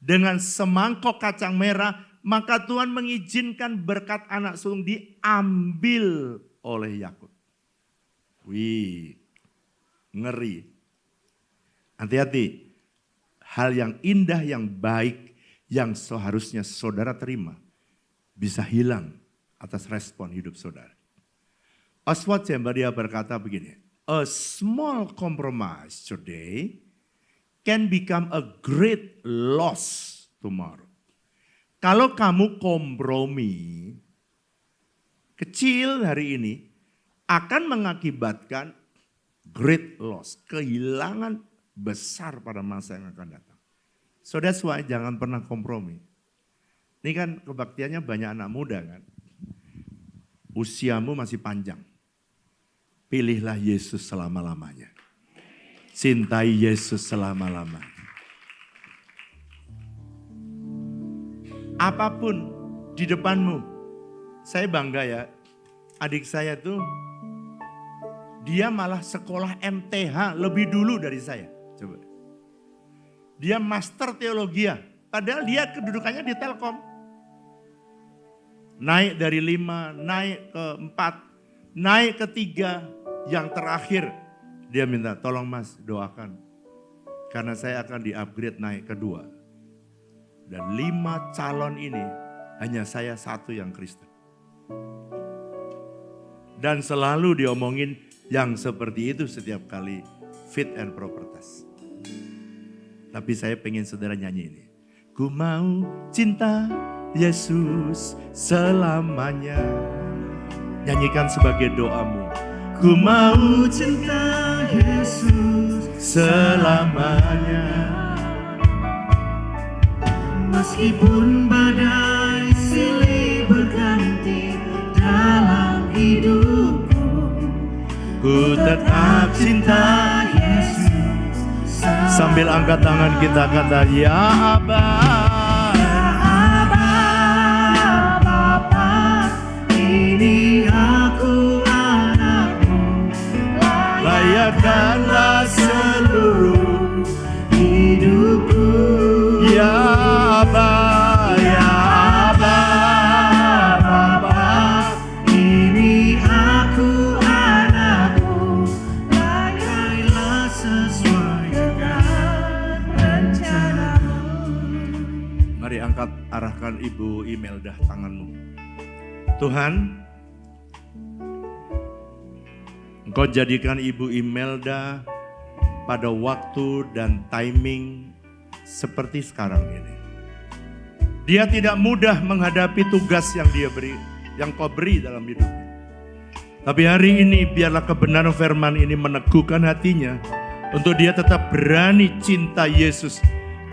C: dengan semangkok kacang merah, maka Tuhan mengizinkan berkat anak sulung diambil oleh Yakub. Wih, ngeri. Hati-hati, hal yang indah, yang baik, yang seharusnya saudara terima, bisa hilang atas respon hidup saudara. Oswald Chambers berkata begini, a small compromise today can become a great loss tomorrow. Kalau kamu kompromi kecil hari ini akan mengakibatkan great loss, kehilangan besar pada masa yang akan datang. So that's why jangan pernah kompromi. Ini kan kebaktiannya banyak anak muda kan. Usiamu masih panjang. Pilihlah Yesus selama-lamanya. Cintai Yesus selama-lamanya. apapun di depanmu. Saya bangga ya, adik saya tuh dia malah sekolah MTH lebih dulu dari saya. Coba. Dia master teologi, padahal dia kedudukannya di Telkom. Naik dari 5, naik ke 4, naik ke 3, yang terakhir dia minta, tolong Mas doakan. Karena saya akan di-upgrade naik ke 2. Dan 5 calon ini hanya saya satu yang Kristen. Dan selalu diomongin yang seperti itu setiap kali fit and proper test. Tapi saya pengen saudara nyanyi ini. Ku mau cinta Yesus selamanya. Nyanyikan sebagai doamu. Ku mau cinta Yesus selamanya.
B: Meskipun badai silih berganti dalam hidupku,
C: Ku tetap cinta
B: Yesus.
C: Sambil angkat tangan kita kata ya Aba.
B: Bapa, ini aku anakmu,
C: Layakkanlah seluruh
B: hidupku.
C: ya Aba, ya Aba,
B: Bapa, ini aku anakmu, pakailah sesuai dengan rencanamu.
C: Mari angkat arahkan Ibu Imelda tanganmu. Tuhan, Engkau jadikan Ibu Imelda pada waktu dan timing seperti sekarang ini. Dia tidak mudah menghadapi tugas yang dia beri, yang Kau beri dalam hidupnya. Tapi hari ini biarlah kebenaran firman ini meneguhkan hatinya untuk dia tetap berani cinta Yesus.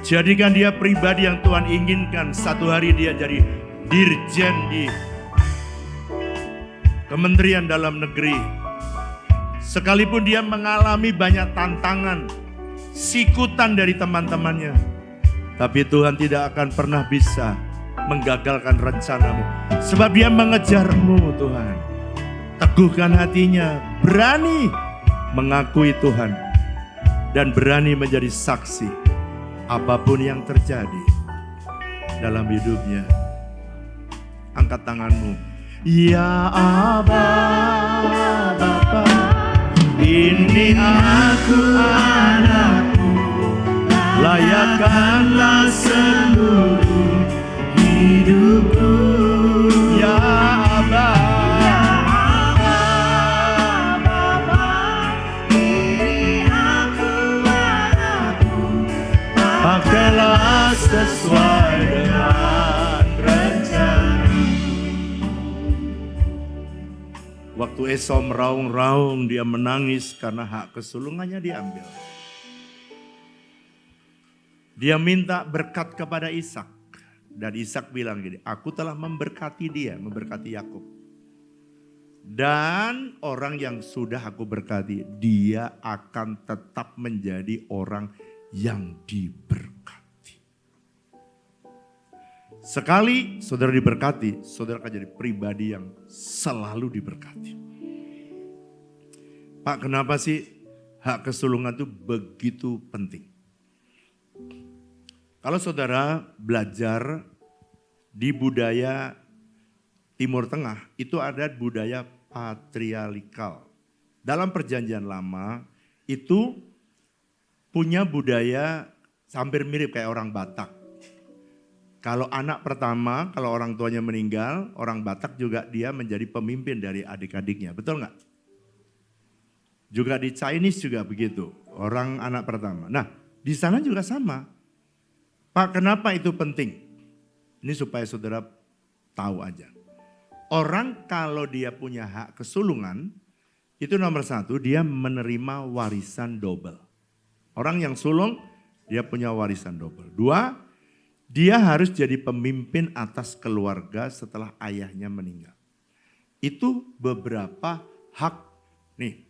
C: Jadikan dia pribadi yang Tuhan inginkan. Satu hari dia jadi dirjen di Kementerian Dalam Negeri. Sekalipun dia mengalami banyak tantangan, sikutan dari teman-temannya, tapi Tuhan tidak akan pernah bisa menggagalkan rencanamu. Sebab dia mengejarmu Tuhan. Teguhkan hatinya, berani mengakui Tuhan. Dan berani menjadi saksi apapun yang terjadi dalam hidupnya. Angkat tanganmu. Ya Aba, Bapa, ini aku anakmu, layakkanlah seluruh hidupku. Ya Aba,
B: Bapa, ini aku anakmu,
C: pakailah sesuai dengan rencana. Waktu Esau meraung-raung, dia menangis karena hak kesulungannya diambil. Dia minta berkat kepada Ishak. Dan Ishak bilang gini, aku telah memberkati dia, memberkati Yakub. Dan orang yang sudah aku berkati, dia akan tetap menjadi orang yang diberkati. Sekali saudara diberkati, saudara akan jadi pribadi yang selalu diberkati. Pak, kenapa sih hak kesulungan itu begitu penting? Kalau saudara belajar di budaya Timur Tengah, itu ada budaya patriarkal. Dalam perjanjian lama, itu punya budaya hampir mirip kayak orang Batak. Kalau anak pertama, kalau orang tuanya meninggal, orang Batak juga dia menjadi pemimpin dari adik-adiknya. Betul nggak? Juga di Chinese juga begitu, orang anak pertama. Nah, di sana juga sama. Pak, kenapa itu penting? Ini supaya saudara tahu aja. Orang kalau dia punya hak kesulungan, itu nomor 1, dia menerima warisan double. Orang yang sulung, dia punya warisan double. 2, dia harus jadi pemimpin atas keluarga setelah ayahnya meninggal. Itu beberapa hak. Nih,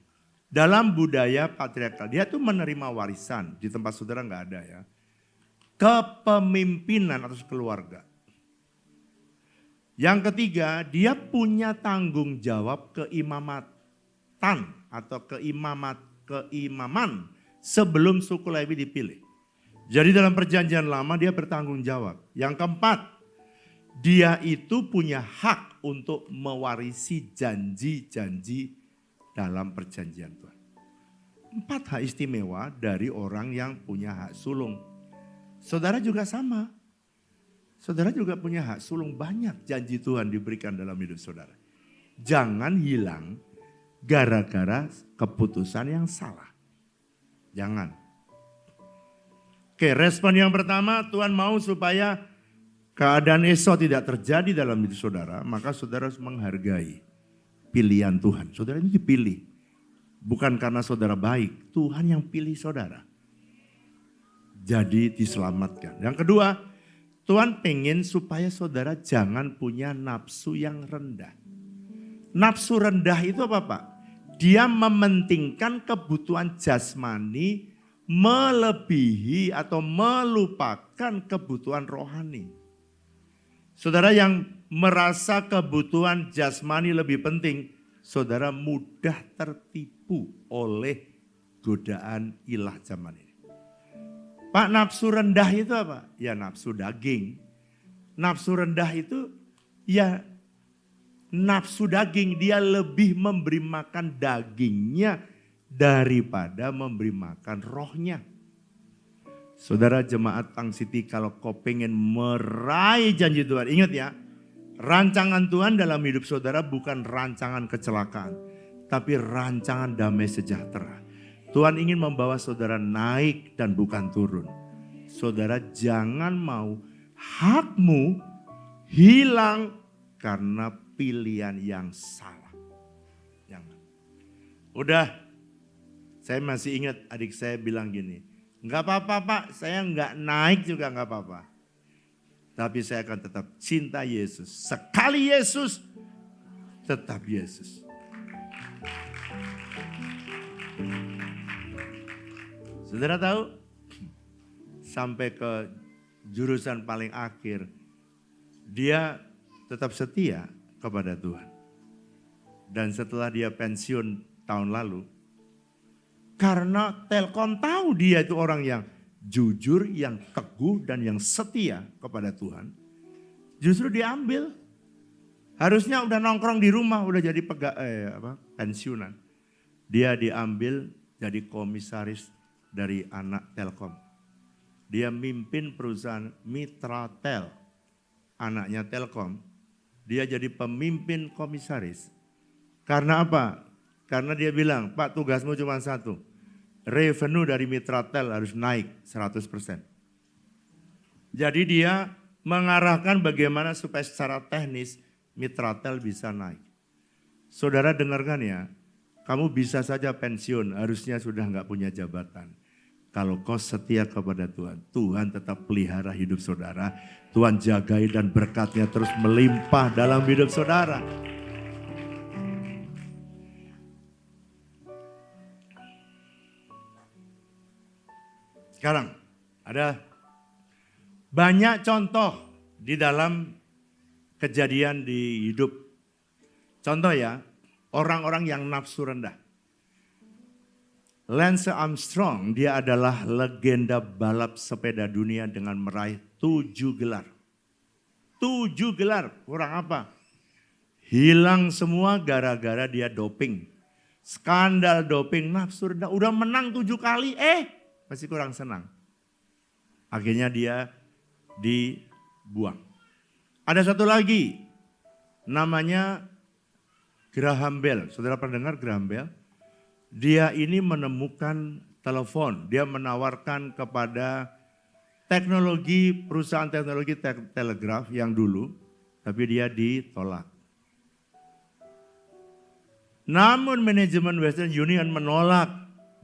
C: dalam budaya patriarkal, dia tuh menerima warisan. Di tempat saudara nggak ada ya. Kepemimpinan atas keluarga. Yang ketiga, dia punya tanggung jawab keimamatan atau keimaman sebelum suku Lewi dipilih. Jadi dalam perjanjian lama dia bertanggung jawab. Yang keempat, dia itu punya hak untuk mewarisi janji-janji dalam perjanjian Tuhan. 4 hak istimewa dari orang yang punya hak sulung. Saudara juga sama. Saudara juga punya hak sulung, banyak janji Tuhan diberikan dalam hidup saudara. Jangan hilang gara-gara keputusan yang salah. Jangan. Oke, respon yang pertama, Tuhan mau supaya keadaan Esau tidak terjadi dalam hidup saudara, maka saudara harus menghargai pilihan Tuhan. Saudara ini dipilih. Bukan karena saudara baik, Tuhan yang pilih saudara. Jadi diselamatkan. Yang kedua, Tuhan pengen supaya saudara jangan punya nafsu yang rendah. Nafsu rendah itu apa Pak? Dia mementingkan kebutuhan jasmani melebihi atau melupakan kebutuhan rohani. Saudara yang merasa kebutuhan jasmani lebih penting, saudara mudah tertipu oleh godaan ilah zaman ini. Pak, nafsu rendah itu apa? Ya nafsu daging. Nafsu rendah itu ya nafsu daging. Dia lebih memberi makan dagingnya daripada memberi makan rohnya. Saudara jemaat Tang City, kalau kau pengen meraih janji Tuhan, ingat ya, rancangan Tuhan dalam hidup saudara bukan rancangan kecelakaan, tapi rancangan damai sejahtera. Tuhan ingin membawa saudara naik dan bukan turun. Saudara jangan mau hakmu hilang karena pilihan yang salah. Jangan. Udah, saya masih ingat adik saya bilang gini, enggak apa-apa Pak, saya enggak naik juga enggak apa-apa. Tapi saya akan tetap cinta Yesus. Sekali Yesus, tetap Yesus. Saudara tahu, sampai ke jurusan paling akhir, dia tetap setia kepada Tuhan. Dan setelah dia pensiun tahun lalu, karena Telkom tahu dia itu orang yang jujur, yang teguh, dan yang setia kepada Tuhan, justru diambil. Harusnya udah nongkrong di rumah, udah jadi pensiunan. Dia diambil jadi komisaris dari anak Telkom. Dia mimpin perusahaan Mitra Tel, anaknya Telkom. Dia jadi pemimpin komisaris. Karena apa? Karena dia bilang, Pak tugasmu cuma satu. Revenue dari Mitra Tel harus naik 100%. Jadi dia mengarahkan bagaimana supaya secara teknis Mitra Tel bisa naik. Saudara dengarkan ya, kamu bisa saja pensiun, harusnya sudah nggak punya jabatan. Kalau kau setia kepada Tuhan, Tuhan tetap pelihara hidup saudara. Tuhan jagai dan berkatnya terus melimpah dalam hidup saudara. Sekarang ada banyak contoh di dalam kejadian di hidup. Contoh ya, orang-orang yang nafsu rendah. Lance Armstrong, dia adalah legenda balap sepeda dunia dengan meraih 7 gelar. 7 gelar, kurang apa? Hilang semua gara-gara dia doping. Skandal doping, nafsu rendah. Udah menang 7 kali, masih kurang senang. Akhirnya dia dibuang. Ada satu lagi, namanya Graham Bell. Saudara pernah dengar Graham Bell? Dia ini menemukan telepon. Dia menawarkan kepada perusahaan teknologi telegraf yang dulu, tapi dia ditolak. Namun manajemen Western Union menolak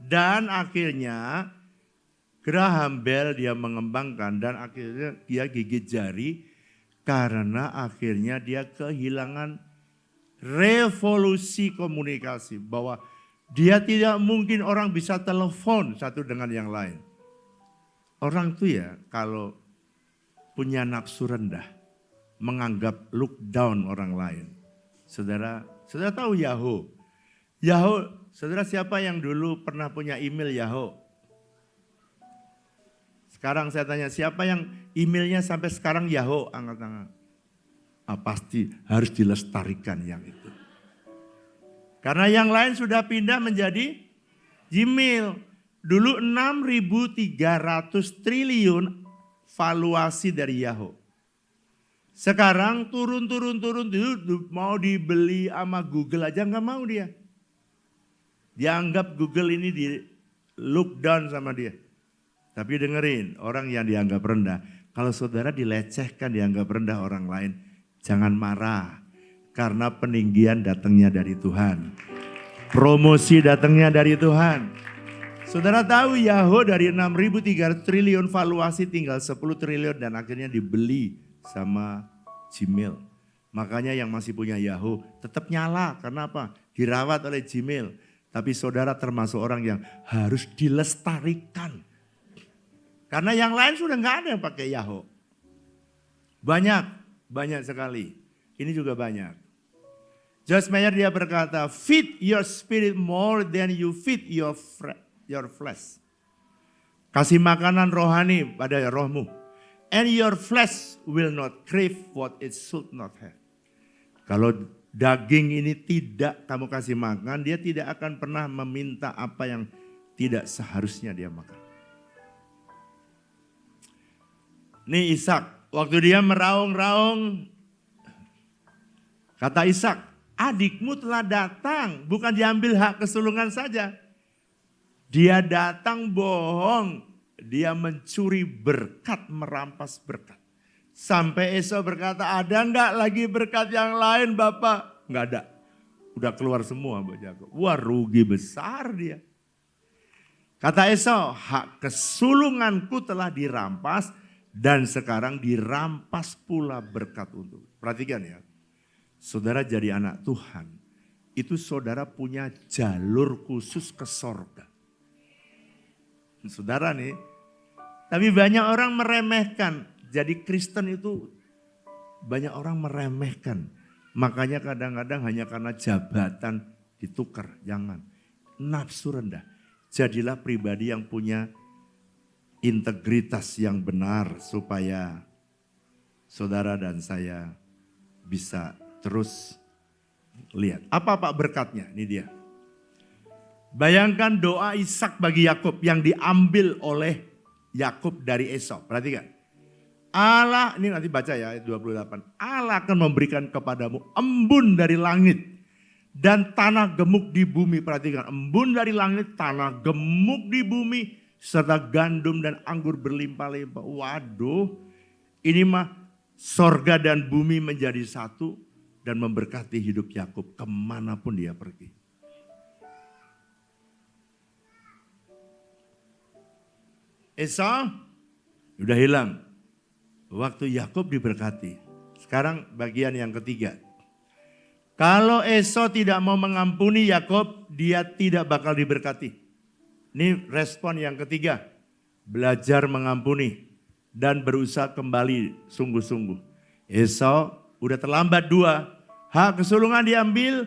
C: dan akhirnya Graham Bell dia mengembangkan dan akhirnya dia gigit jari karena akhirnya dia kehilangan revolusi komunikasi bahwa dia tidak mungkin orang bisa telepon satu dengan yang lain. Orang tuh ya kalau punya nafsu rendah, menganggap look down orang lain. Saudara tahu Yahoo? Yahoo, saudara siapa yang dulu pernah punya email Yahoo? Sekarang saya tanya, siapa yang emailnya sampai sekarang Yahoo? Angkat tangan. Pasti harus dilestarikan yang itu. Karena yang lain sudah pindah menjadi Gmail. Dulu 6.300 triliun valuasi dari Yahoo. Sekarang turun, mau dibeli sama Google aja nggak mau dia. Dianggap Google ini di look down sama dia. Tapi dengerin, orang yang dianggap rendah. Kalau saudara dilecehkan, dianggap rendah orang lain, jangan marah. Karena peninggian datangnya dari Tuhan. Promosi datangnya dari Tuhan. Saudara tahu Yahoo dari 6.300 triliun valuasi tinggal 10 triliun dan akhirnya dibeli sama Gmail. Makanya yang masih punya Yahoo tetap nyala. Karena apa? Dirawat oleh Gmail. Tapi saudara termasuk orang yang harus dilestarikan. Karena yang lain sudah nggak ada yang pakai Yahoo. Banyak sekali. Ini juga banyak. Joyce Meyer dia berkata, feed your spirit more than you feed your flesh. Kasih makanan rohani pada rohmu. And your flesh will not crave what it should not have. Kalau daging ini tidak kamu kasih makan, dia tidak akan pernah meminta apa yang tidak seharusnya dia makan. Nih Ishak, waktu dia meraung-raung, kata Ishak, adikmu telah datang, bukan diambil hak kesulungan saja. Dia datang bohong, dia mencuri berkat, merampas berkat. Sampai Esau berkata, ada enggak lagi berkat yang lain Bapak? Enggak ada, udah keluar semua Mbak Jakob. Wah rugi besar dia. Kata Esau, hak kesulunganku telah dirampas, dan sekarang dirampas pula berkat untuk. Perhatikan ya, saudara jadi anak Tuhan, itu saudara punya jalur khusus ke sorga. Saudara nih, tapi banyak orang meremehkan. Jadi Kristen itu banyak orang meremehkan. Makanya kadang-kadang hanya karena jabatan ditukar. Jangan, nafsu rendah. Jadilah pribadi yang punya integritas yang benar supaya saudara dan saya bisa terus lihat. Apa Pak berkatnya? Ini dia. Bayangkan doa Ishak bagi Yakub yang diambil oleh Yakub dari Esau. Perhatikan. Allah, ini nanti baca ya ayat 28. Allah akan memberikan kepadamu embun dari langit dan tanah gemuk di bumi. Perhatikan, embun dari langit, tanah gemuk di bumi, serta gandum dan anggur berlimpah-limpah. Waduh, ini mah sorga dan bumi menjadi satu dan memberkati hidup Yakub kemanapun dia pergi. Esau udah hilang. Waktu Yakub diberkati. Sekarang bagian yang ketiga. Kalau Esau tidak mau mengampuni Yakub, dia tidak bakal diberkati. Ini respon yang ketiga. Belajar mengampuni dan berusaha kembali sungguh-sungguh. Esau udah terlambat 2. Hak kesulungan diambil,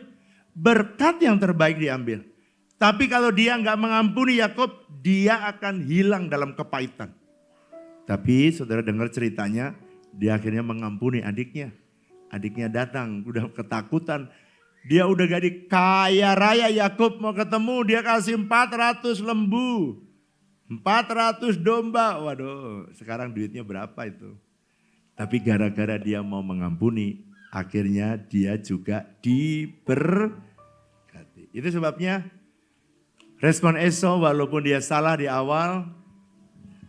C: berkat yang terbaik diambil. Tapi kalau dia nggak mengampuni Yakub, dia akan hilang dalam kepahitan. Tapi saudara dengar ceritanya, dia akhirnya mengampuni adiknya. Adiknya datang, udah ketakutan. Dia udah jadi kaya raya, Yakub mau ketemu, dia kasih 400 lembu. 400 domba, waduh sekarang duitnya berapa itu. Tapi gara-gara dia mau mengampuni, akhirnya dia juga diberkati. Itu sebabnya respon Esau walaupun dia salah di awal,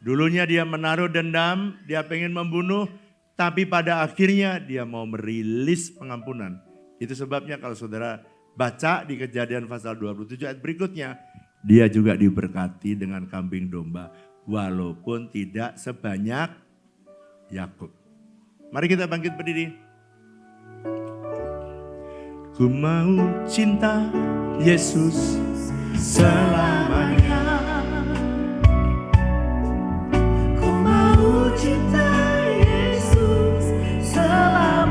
C: dulunya dia menaruh dendam, dia pengen membunuh, tapi pada akhirnya dia mau merilis pengampunan. Itu sebabnya kalau saudara baca di Kejadian pasal 27 ayat berikutnya, dia juga diberkati dengan kambing domba, walaupun tidak sebanyak Yakub. Mari kita bangkit berdiri. Ku mau cinta Yesus selamanya.
A: Ku mau cinta Yesus selamanya.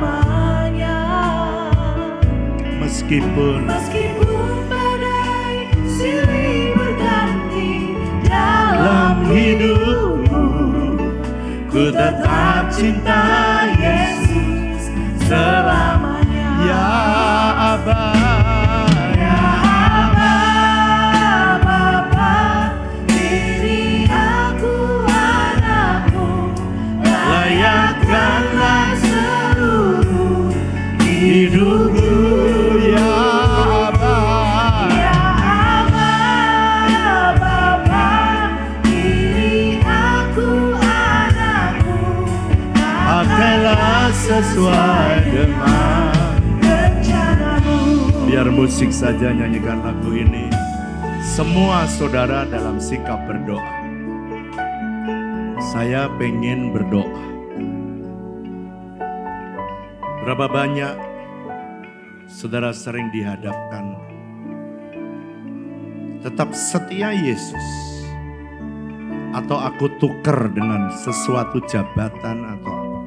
C: Meskipun
A: badai silih berganti
C: dalam hidupku, ku tetap cinta Yesus selamanya. Ya Aba,
A: Ya Aba, Bapa, diri aku anakmu, layakkanlah seluruh
C: hidupku. Ya Aba,
A: Ya Aba, Bapa, diri aku anakmu,
C: pakailah sesuai dengan
A: rencanamu.
C: biar musik saja nyanyikan lagu ini. Semua saudara dalam sikap berdoa. Saya pengen berdoa. Berapa banyak saudara sering dihadapkan tetap setia Yesus, atau aku tuker dengan sesuatu jabatan atau apa.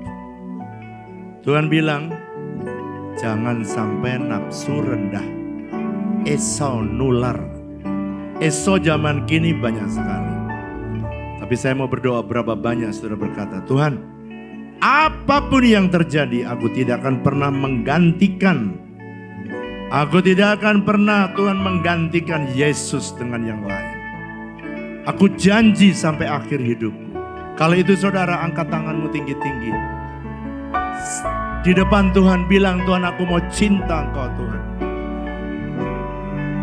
C: Tuhan bilang, jangan sampai nafsu rendah. Esau nular. Esau zaman kini banyak sekali. Tapi saya mau berdoa, berapa banyak saudara berkata, Tuhan, apapun yang terjadi, aku tidak akan pernah menggantikan. Aku tidak akan pernah Tuhan menggantikan Yesus dengan yang lain. Aku janji sampai akhir hidupku. Kalau itu saudara, angkat tanganmu tinggi-tinggi. Di depan Tuhan bilang, Tuhan, aku mau cinta Engkau Tuhan.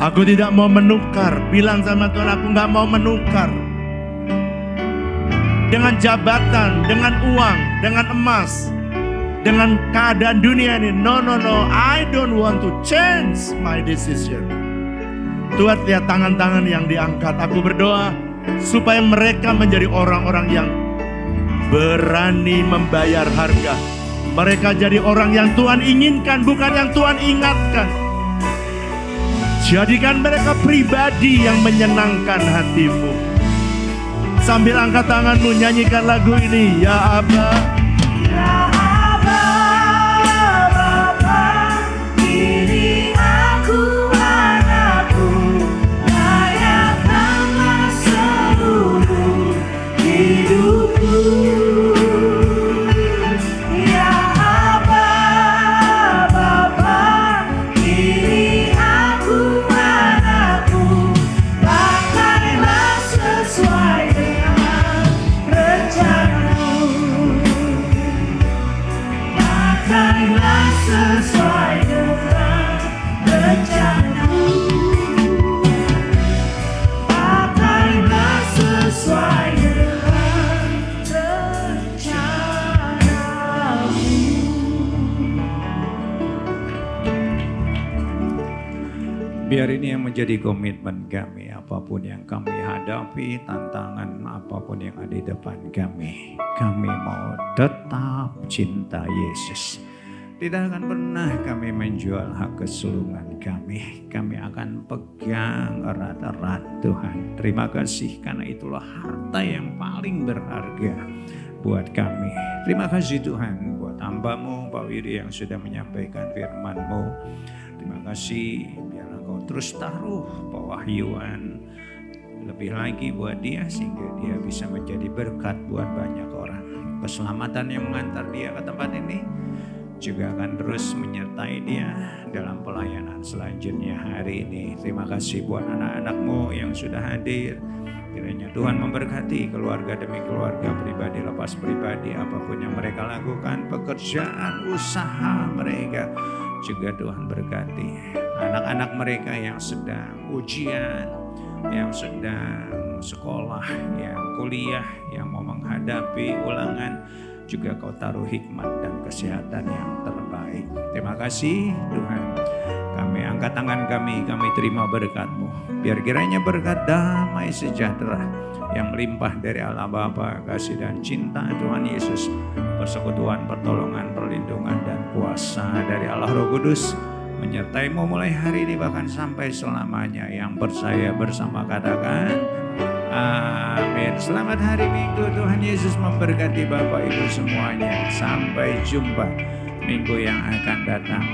C: Aku tidak mau menukar. Bilang sama Tuhan, aku gak mau menukar. Dengan jabatan, dengan uang, dengan emas, dengan keadaan dunia ini. No, I don't want to change my decision. Tuhan, lihat tangan-tangan yang diangkat. Aku berdoa supaya mereka menjadi orang-orang yang berani membayar harga. Mereka jadi orang yang Tuhan inginkan, bukan yang Tuhan ingatkan. Jadikan mereka pribadi yang menyenangkan hatimu. Sambil angkat tanganmu, nyanyikan lagu ini. Ya Aba,
A: Ya Aba, Bapa, diri aku anakmu, layakkanlah seluruh hidupku. Ya Aba, Bapa, diri aku anakmu, pakailah sesuai dengan rencanamu. Pakailah sesuai dengan rencanamu. Pakailah sesuai dengan rencanamu.
D: Biar ini yang menjadi komitmen kami, apapun yang kami hadapi, tantangan apapun yang ada di depan kami mau tetap cinta Yesus. Tidak akan pernah kami menjual hak kesulungan kami. Kami akan pegang erat-erat Tuhan. Terima kasih, karena itulah harta yang paling berharga buat kami. Terima kasih Tuhan buat hamba-Mu, Pak Wiri, yang sudah menyampaikan firman-Mu. Terima kasih, biar Engkau terus taruh pewahyuan lebih lagi buat dia, sehingga dia bisa menjadi berkat buat banyak orang. Keselamatan yang mengantar dia ke tempat ini juga akan terus menyertai dia dalam pelayanan selanjutnya hari ini. Terima kasih buat anak-anak-Mu yang sudah hadir. Kiranya Tuhan memberkati keluarga demi keluarga, pribadi lepas pribadi, apapun yang mereka lakukan, pekerjaan, usaha mereka juga Tuhan berkati. Anak-anak mereka yang sedang ujian, yang sedang sekolah, yang kuliah, yang mau menghadapi ulangan, juga Kau taruh hikmat dan kesehatan yang terbaik. Terima kasih Tuhan. Kami angkat tangan kami terima berkat-Mu. Biar kiranya berkat damai sejahtera yang melimpah dari Allah Bapa, kasih dan cinta Tuhan Yesus, persekutuan, pertolongan, perlindungan dan kuasa dari Allah Roh Kudus menyertai-Mu mulai hari ini bahkan sampai selamanya. Yang percaya bersama katakan amin. Selamat hari Minggu. Tuhan Yesus memberkati Bapak Ibu semuanya. Sampai jumpa minggu yang akan datang.